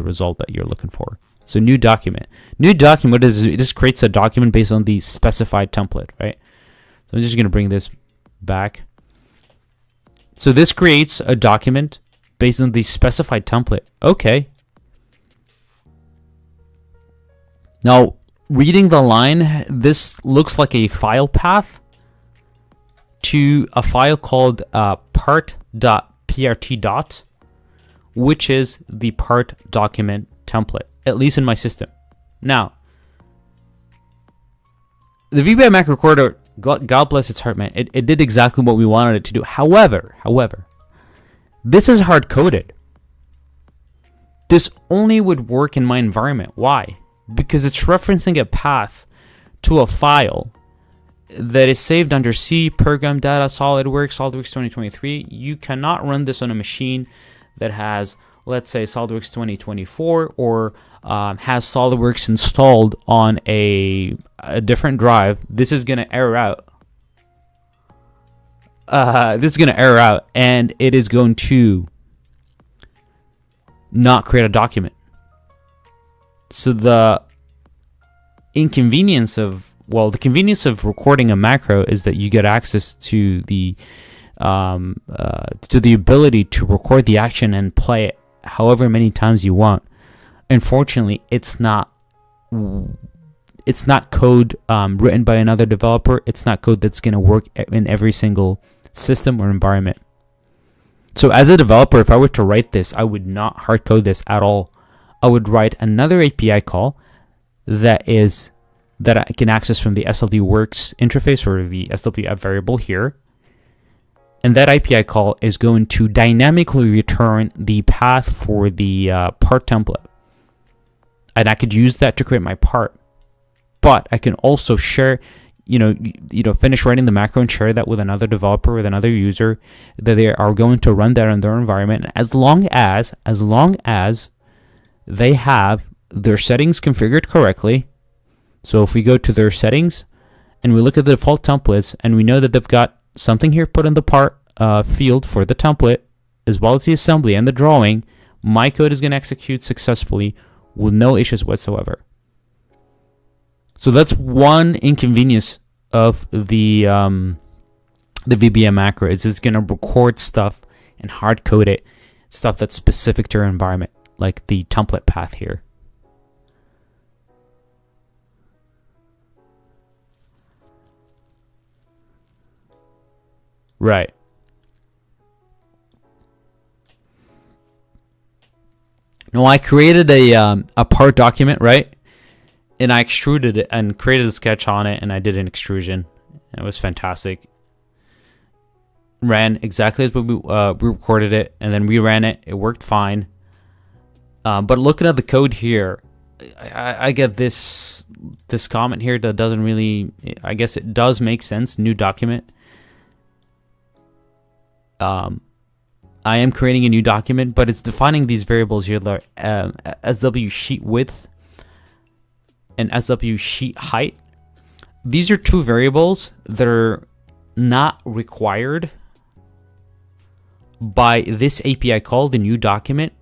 result that you're looking for. So new document. New document, what is it? It just creates a document based on the specified template, right? So I'm just going to bring this back. So this creates a document based on the specified template. Okay. Now, reading the line, this looks like a file path to a file called part.prt. Which is the part document template, at least in my system. Now, the VBA macro recorder, God bless its heart, man, it did exactly what we wanted it to do. However, this is hard coded. This only would work in my environment. Why? Because it's referencing a path to a file that is saved under C, program data, SOLIDWORKS 2023. You cannot run this on a machine that has, let's say, SOLIDWORKS 2024, or has SOLIDWORKS installed on a different drive. This is going to error out. And it is going to not create a document. So the convenience of recording a macro is that you get access to the ability to record the action and play it however many times you want. Unfortunately, it's not code written by another developer. It's not code that's going to work in every single system or environment. So as a developer, if I were to write this, I would not hard code this at all. I would write another API call that I can access from the SOLIDWORKS interface, or the SWF variable here. And that API call is going to dynamically return the path for the part template. And I could use that to create my part. But I can also share, finish writing the macro and share that with another developer, with another user, that they are going to run that in their environment. As long as they have their settings configured correctly. So if we go to their settings and we look at the default templates, and we know that they've got something here put in the part field for the template, as well as the assembly and the drawing, my code is going to execute successfully with no issues whatsoever. So that's one inconvenience of the VBA macro, is it's going to record stuff and hard code it, stuff that's specific to your environment, like the template path here. Right. No, I created a part document, right? And I extruded it and created a sketch on it, and I did an extrusion. It was fantastic. Ran exactly as we recorded it, and then we ran it. It worked fine. But looking at the code here, I get this comment here that doesn't really, I guess it does make sense. New document. I am creating a new document, but it's defining these variables here, that SW sheet width and SW sheet height. These are two variables that are not required by this API call, the new document.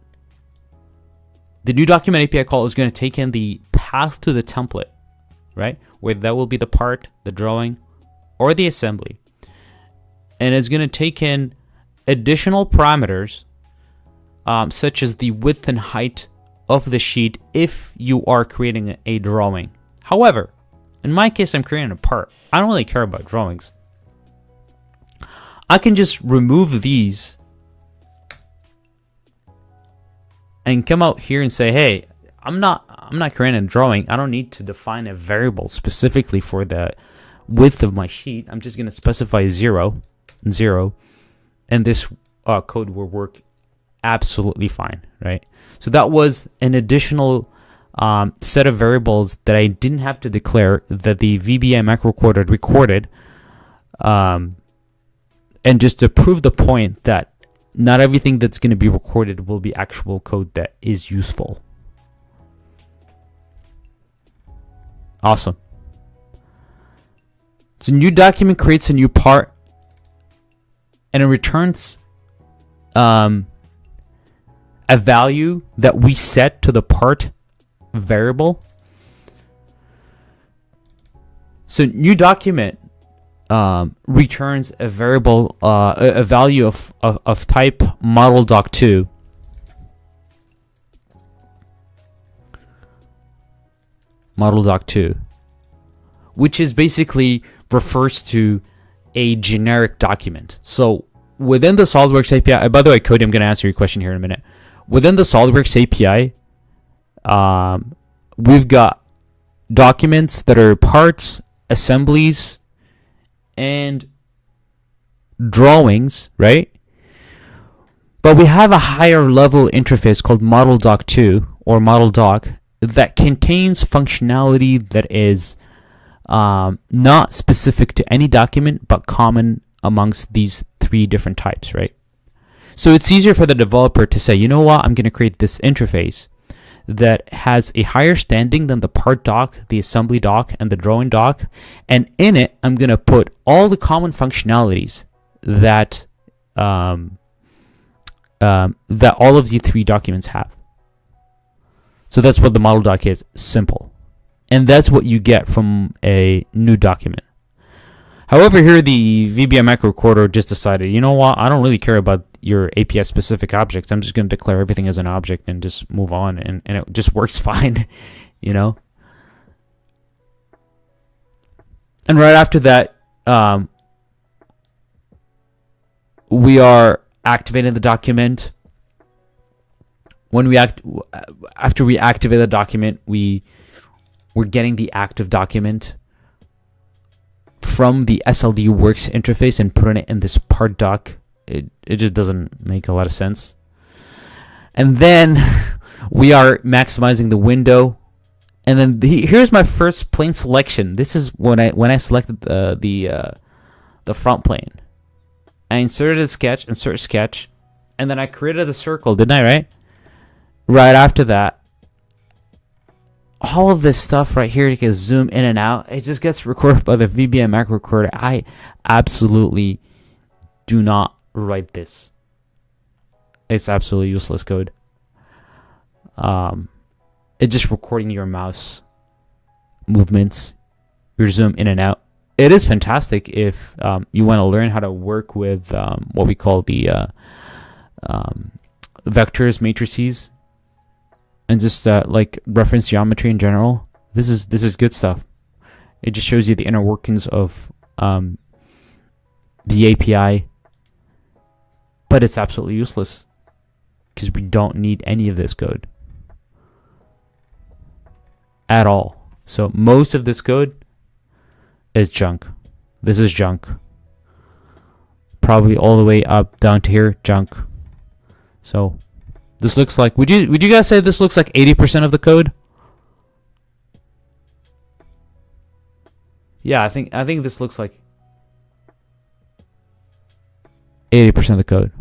The new document API call is going to take in the path to the template, right? Where that will be the part, the drawing, or the assembly. And it's going to take in additional parameters, such as the width and height of the sheet if you are creating a drawing. However, In my case, I'm creating a part. I don't really care about drawings. I can just remove these and come out here and say, hey, I'm not creating a drawing. I don't need to define a variable specifically for the width of my sheet. I'm just going to specify 0, and this code will work absolutely fine, right? So that was an additional set of variables that I didn't have to declare, that the VBA macro recorder recorded, and just to prove the point that not everything that's going to be recorded will be actual code that is useful. Awesome. So new document creates a new part, and it returns a value that we set to the part variable. So new document returns a variable, a value of type model doc2. Model doc2, which is basically refers to a generic document. So within the SOLIDWORKS API, by the way, Cody, I'm going to answer your question here in a minute. Within the SOLIDWORKS API, we've got documents that are parts, assemblies, and drawings, right? But we have a higher level interface called model doc2 or model doc that contains functionality that is not specific to any document, but common amongst these three different types, right? So it's easier for the developer to say, you know what, I'm going to create this interface that has a higher standing than the part doc, the assembly doc, and the drawing doc, and in it, I'm going to put all the common functionalities that that all of the three documents have. So that's what the model doc is, simple. And that's what you get from a new document. However, here the VBA macro recorder just decided, you know what, I don't really care about your API specific objects. I'm just going to declare everything as an object and just move on, and it just works fine, you know? And right after that, we are activating the document. When we after we activate the document, we're getting the active document from the SOLIDWORKS interface and putting it in this part doc. It just doesn't make a lot of sense. And then we are maximizing the window. And then here's my first plane selection. This is when I selected the front plane. I inserted a sketch, insert sketch, and then I created a circle, didn't I, right? Right after that, all of this stuff right here, you can zoom in and out. It just gets recorded by the VBA macro recorder. I absolutely do not write this. It's absolutely useless code. It's just recording your mouse movements, your zoom in and out. It is fantastic if you want to learn how to work with what we call the vectors, matrices, and just like reference geometry in general. This is good stuff. It just shows you the inner workings of the API, but it's absolutely useless because we don't need any of this code at all. So most of this code is junk. This is junk. Probably all the way up down to here, junk. So this looks like, would you guys say this looks like 80% of the code? Yeah, I think this looks like 80% of the code.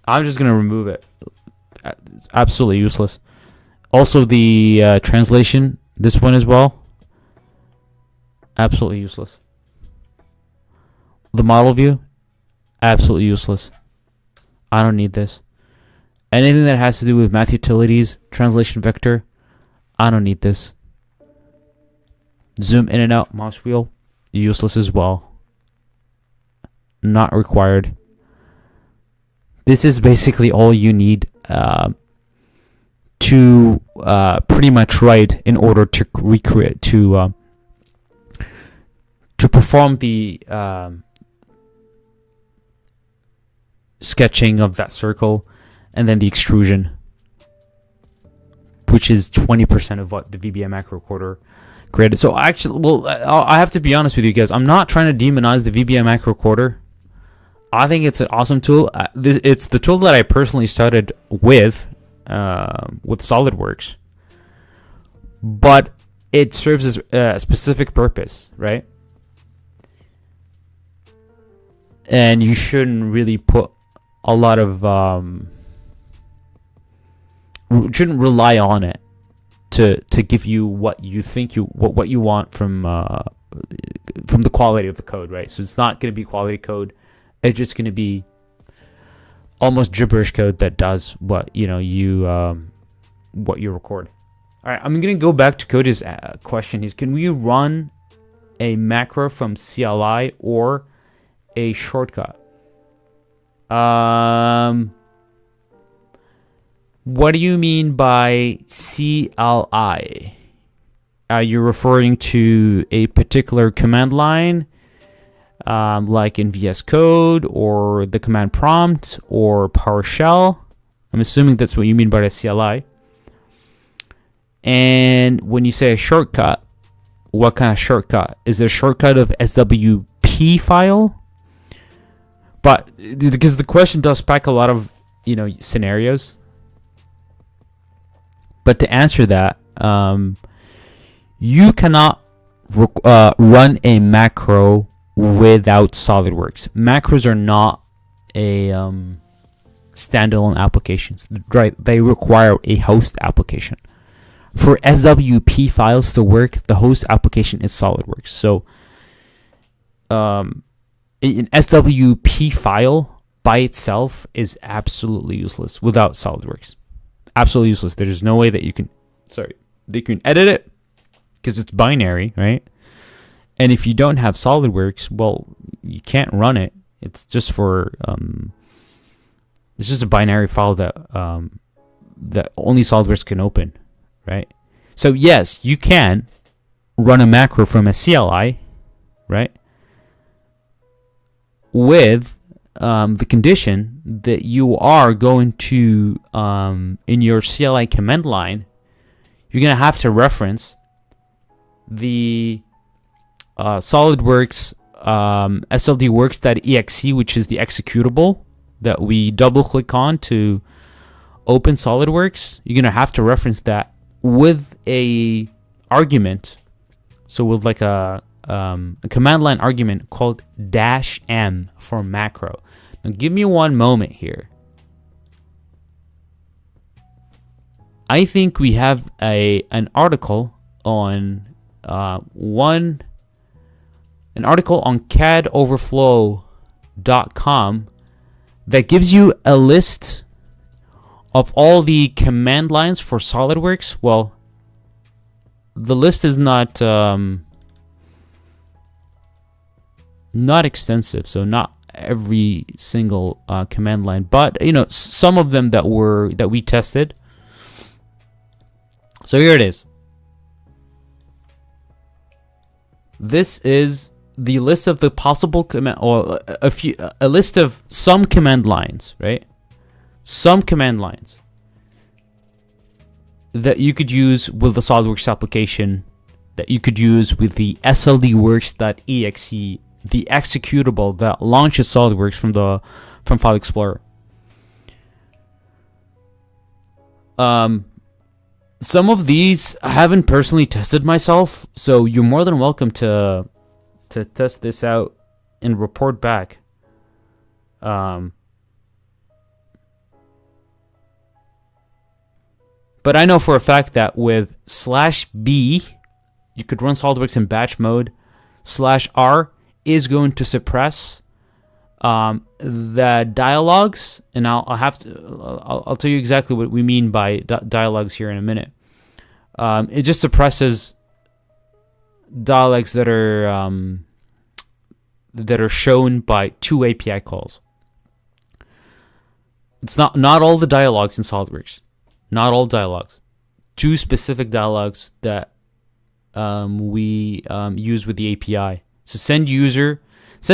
I'm just gonna remove it. It's absolutely useless. Also the translation, this one as well, absolutely useless. The model view, absolutely useless. I don't need this. Anything that has to do with math utilities, translation vector, I don't need this. Zoom in and out, mouse wheel, useless as well. Not required. This is basically all you need to pretty much write in order to recreate to perform the sketching of that circle, and then the extrusion, which is 20% of what the VBA macro recorder created. So actually, well, I have to be honest with you guys. I'm not trying to demonize the VBA macro recorder. I think it's an awesome tool. It's the tool that I personally started with SolidWorks, but it serves as a specific purpose, right? And you shouldn't really put a lot of shouldn't rely on it to give you what you think what you want from the quality of the code, right? So it's not going to be quality code. It's just going to be almost gibberish code that does what what you record. All right, I'm going to go back to Cody's question. Can we run a macro from CLI or a shortcut? What do you mean by CLI? Are you referring to a particular command line, like in VS Code or the command prompt or PowerShell? I'm assuming that's what you mean by the CLI. And when you say a shortcut, what kind of shortcut? Is it a shortcut of SWP file? But because the question does pack a lot of scenarios. But to answer that, you cannot run a macro without SolidWorks. Macros are not a standalone applications, right? They require a host application. For SWP files to work, the host application is SolidWorks. So, an SWP file by itself is absolutely useless without SolidWorks. Absolutely useless. There's no way that you can edit it because it's binary, right? And if you don't have SolidWorks, well, you can't run it. It's just for it's just a binary file that that only SolidWorks can open, right? So yes, you can run a macro from a CLI, right? With the condition that you are going to, in your CLI command line, you're going to have to reference the SolidWorks SLDworks.exe, which is the executable that we double click on to open SolidWorks. You're going to have to reference that with a argument. So with like a command line argument called -m for macro. Now give me one moment here. I think we have an article on an article on cadoverflow.com that gives you a list of all the command lines for SolidWorks. Well, the list is not extensive, so not every single command line, but some of them that we tested. So here it is. This is the list of the possible command, or a list of some command lines, right? Some command lines that you could use with the SolidWorks application, that you could use with the SLDworks.exe, the executable that launches SolidWorks from File Explorer. Some of these I haven't personally tested myself, so you're more than welcome to test this out and report back. But I know for a fact that with /B, you could run SolidWorks in batch mode. /R is going to suppress the dialogues, and I'll tell you exactly what we mean by dialogues here in a minute. It just suppresses dialogues that are shown by two API calls. It's not all the dialogues in SolidWorks. not all dialogues, 2 specific dialogues that we use with the API. So send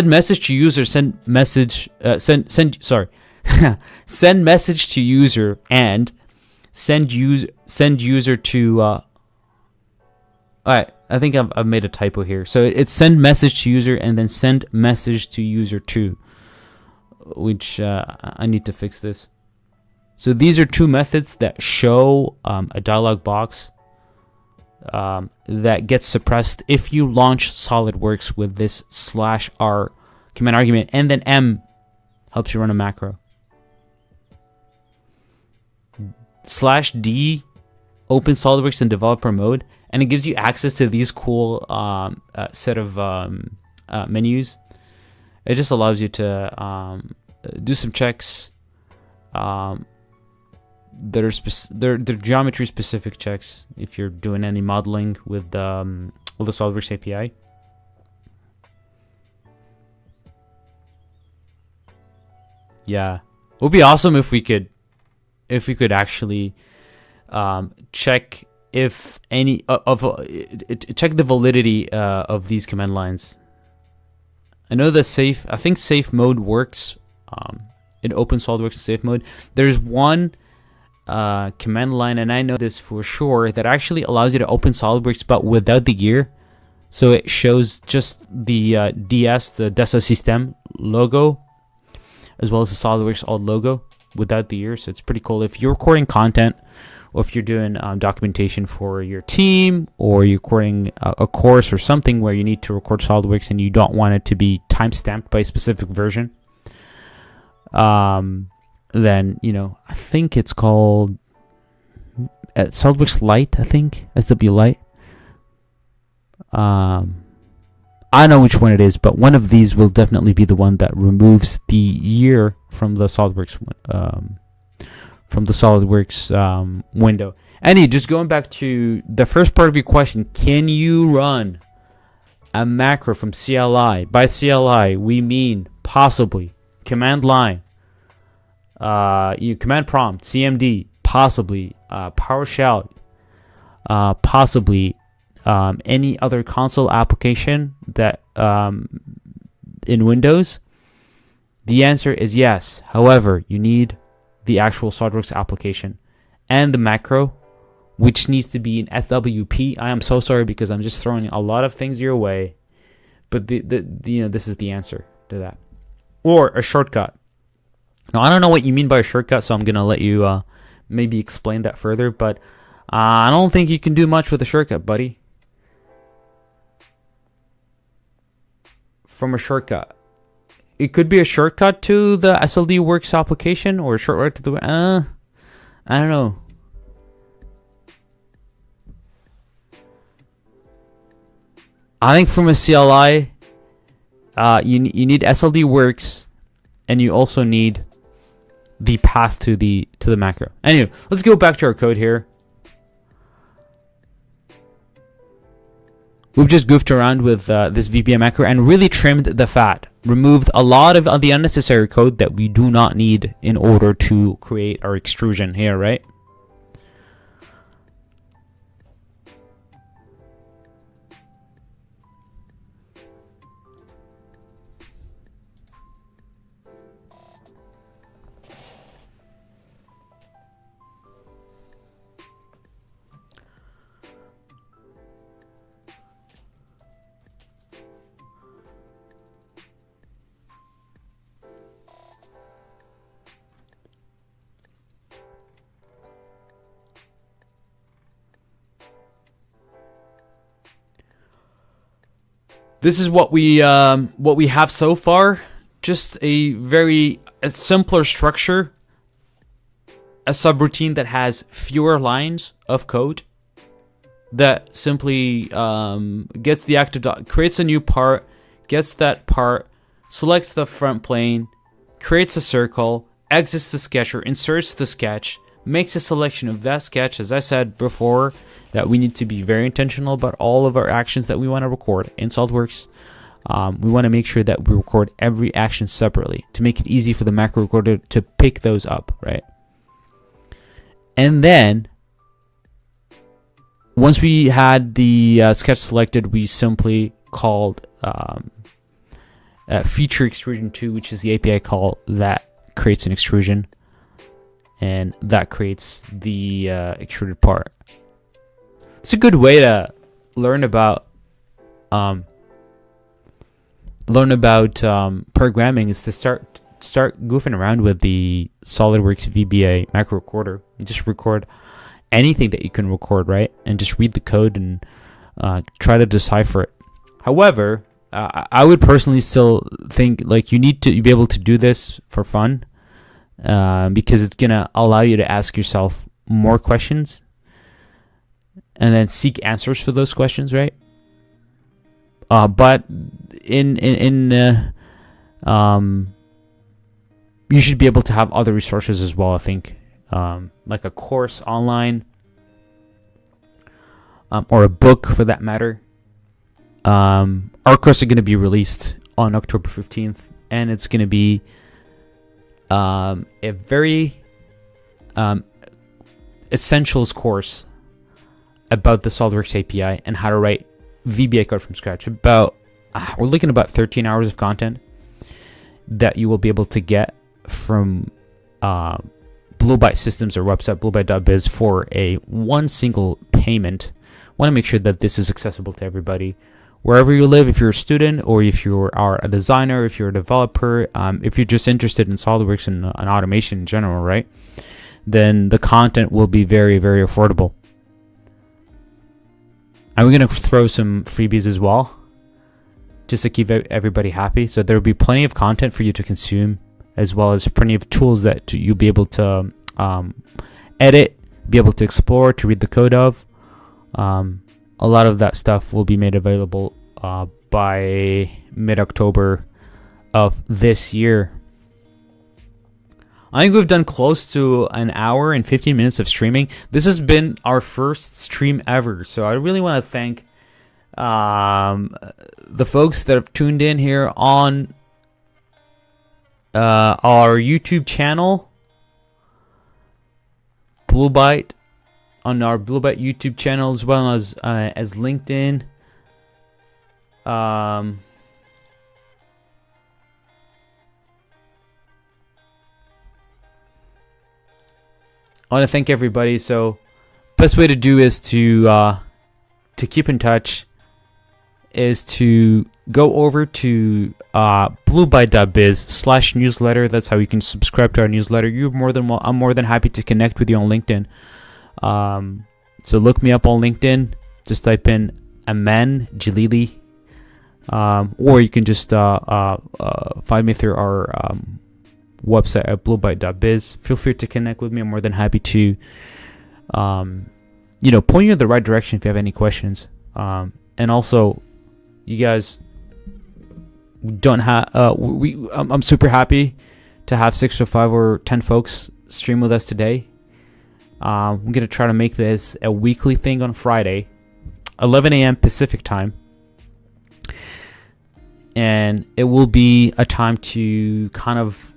message to user, send message to user, and send user to all right, I think I've made a typo here. So it's send message to user and then send message to user to, which I need to fix this. So these are 2 methods that show a dialog box that gets suppressed if you launch SolidWorks with this /r command argument, and then m helps you run a macro. /d opens SolidWorks in developer mode, and it gives you access to these cool set of menus. It just allows you to do some checks. They're geometry specific checks if you're doing any modeling with the SolidWorks API. Yeah, it would be awesome if we could actually check if any check the validity of these command lines. I know the I think safe mode works in Open SolidWorks safe mode. There's one command line, and I know this for sure, that actually allows you to open SolidWorks but without the gear. So it shows just the DS, the Dassault System logo, as well as the SolidWorks alt logo without the gear. So it's pretty cool. If you're recording content, or if you're doing documentation for your team, or you're recording a course or something where you need to record SolidWorks and you don't want it to be timestamped by a specific version, then, you know, I think it's called SolidWorks Lite, I think, SW Lite. I know which one it is, but one of these will definitely be the one that removes the year from the SolidWorks window. Anyway, just going back to the first part of your question, can you run a macro from CLI? By CLI, we mean possibly command line, command prompt, CMD, possibly PowerShell, possibly any other console application that in Windows. The answer is yes. However, you need the actual SolidWorks application and the macro, which needs to be in SWP. I am so sorry because I'm just throwing a lot of things your way, but this is the answer to that. Or a shortcut. Now, I don't know what you mean by a shortcut, so I'm gonna let you maybe explain that further. But I don't think you can do much with a shortcut, buddy. From a shortcut, it could be a shortcut to the SOLIDWORKS application, or a shortcut to the I don't know. I think from a CLI, you need SOLIDWORKS, and you also need the path to the macro. Anyway, let's go back to our code here. We've just goofed around with this VBA macro and really trimmed the fat, removed a lot of the unnecessary code that we do not need in order to create our extrusion here, right? This is what we have so far. Just a simpler structure, a subroutine that has fewer lines of code that simply gets the active creates a new part, gets that part, selects the front plane, creates a circle, exits the sketcher, inserts the sketch, makes a selection of that sketch. As I said before, that we need to be very intentional about all of our actions that we want to record in SolidWorks. We want to make sure that we record every action separately to make it easy for the macro recorder to pick those up, right? And then once we had the sketch selected, we simply called feature extrusion 2, which is the API call that creates an extrusion, and that creates the extruded part. It's a good way to learn about programming, is to start goofing around with the SOLIDWORKS VBA macro recorder. Just record anything that you can record, right? And just read the code and try to decipher it. However, I would personally still think like you need to be able to do this for fun, because it's gonna allow you to ask yourself more questions and then seek answers for those questions, right? But you should be able to have other resources as well, I think, like a course online, or a book for that matter. Our course is going to be released on October 15th, and it's going to be a very essentials course about the SOLIDWORKS API and how to write VBA code from scratch. We're looking at about 13 hours of content that you will be able to get from Blue Byte Systems or website bluebyte.biz for one single payment. Want to make sure that this is accessible to everybody, wherever you live. If you're a student, or if you are a designer, if you're a developer, if you're just interested in SOLIDWORKS and automation in general, right? Then the content will be very, very affordable. And we're going to throw some freebies as well, just to keep everybody happy. So there will be plenty of content for you to consume, as well as plenty of tools that you'll be able to edit, be able to explore, to read the code of. A lot of that stuff will be made available by mid-October of this year. I think we've done close to an hour and 15 minutes of streaming. This has been our first stream ever, so I really want to thank the folks that have tuned in here on our YouTube channel, Blue Byte, on our Blue Byte YouTube channel, as well as LinkedIn. I want to thank everybody. So best way to do is to keep in touch is to go over to bluebyte.biz/newsletter. That's how you can subscribe to our newsletter. I'm more than happy to connect with you on LinkedIn. So look me up on LinkedIn. Just type in Aman Jalili, or you can just find me through our website at bluebyte.biz. Feel free to connect with me. I'm more than happy to point you in the right direction if you have any questions. And also, you guys don't have I'm super happy to have 6 or 5 or 10 folks stream with us today. I'm gonna try to make this a weekly thing on Friday, 11 a.m. Pacific time, and it will be a time to kind of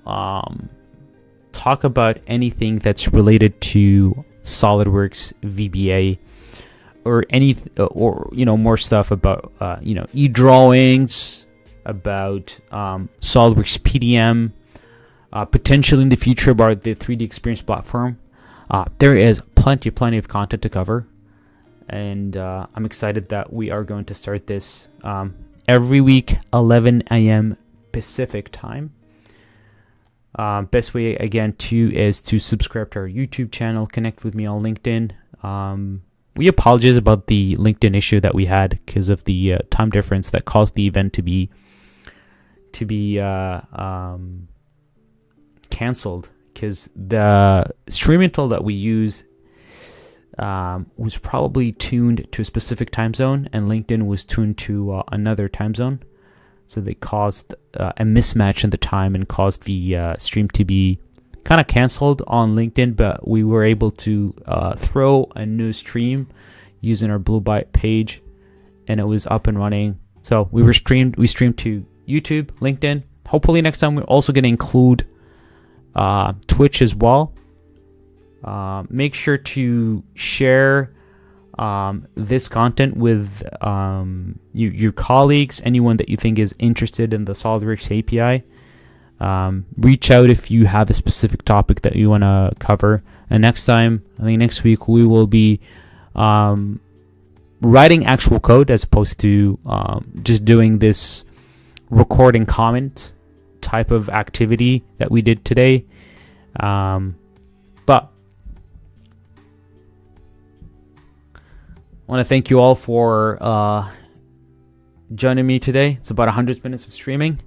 talk about anything that's related to SOLIDWORKS VBA, or more stuff about e-drawings, about SOLIDWORKS PDM, potentially in the future about the 3D Experience platform. There is plenty of content to cover, and I'm excited that we are going to start this every week, 11 a.m. Pacific time. Best way again is to subscribe to our YouTube channel, connect with me on LinkedIn. We apologize about the LinkedIn issue that we had because of the time difference that caused the event to be canceled, because the streaming tool that we used was probably tuned to a specific time zone, and LinkedIn was tuned to another time zone. So they caused a mismatch in the time and caused the stream to be kind of canceled on LinkedIn, but we were able to throw a new stream using our Blue Byte page, and it was up and running. So we streamed to YouTube, LinkedIn. Hopefully next time we're also going to include Twitch as well. Make sure to share this content with your colleagues, anyone that you think is interested in the SOLIDWORKS API. Reach out if you have a specific topic that you want to cover. And next week, we will be writing actual code as opposed to just doing this recording comment type of activity that we did today. But I want to thank you all for joining me today. It's about 100 minutes of streaming.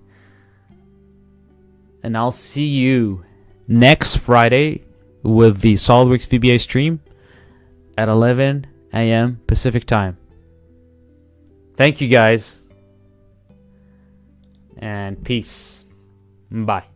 And I'll see you next Friday with the SOLIDWORKS VBA stream at 11 a.m. Pacific time. Thank you guys. And peace. Bye.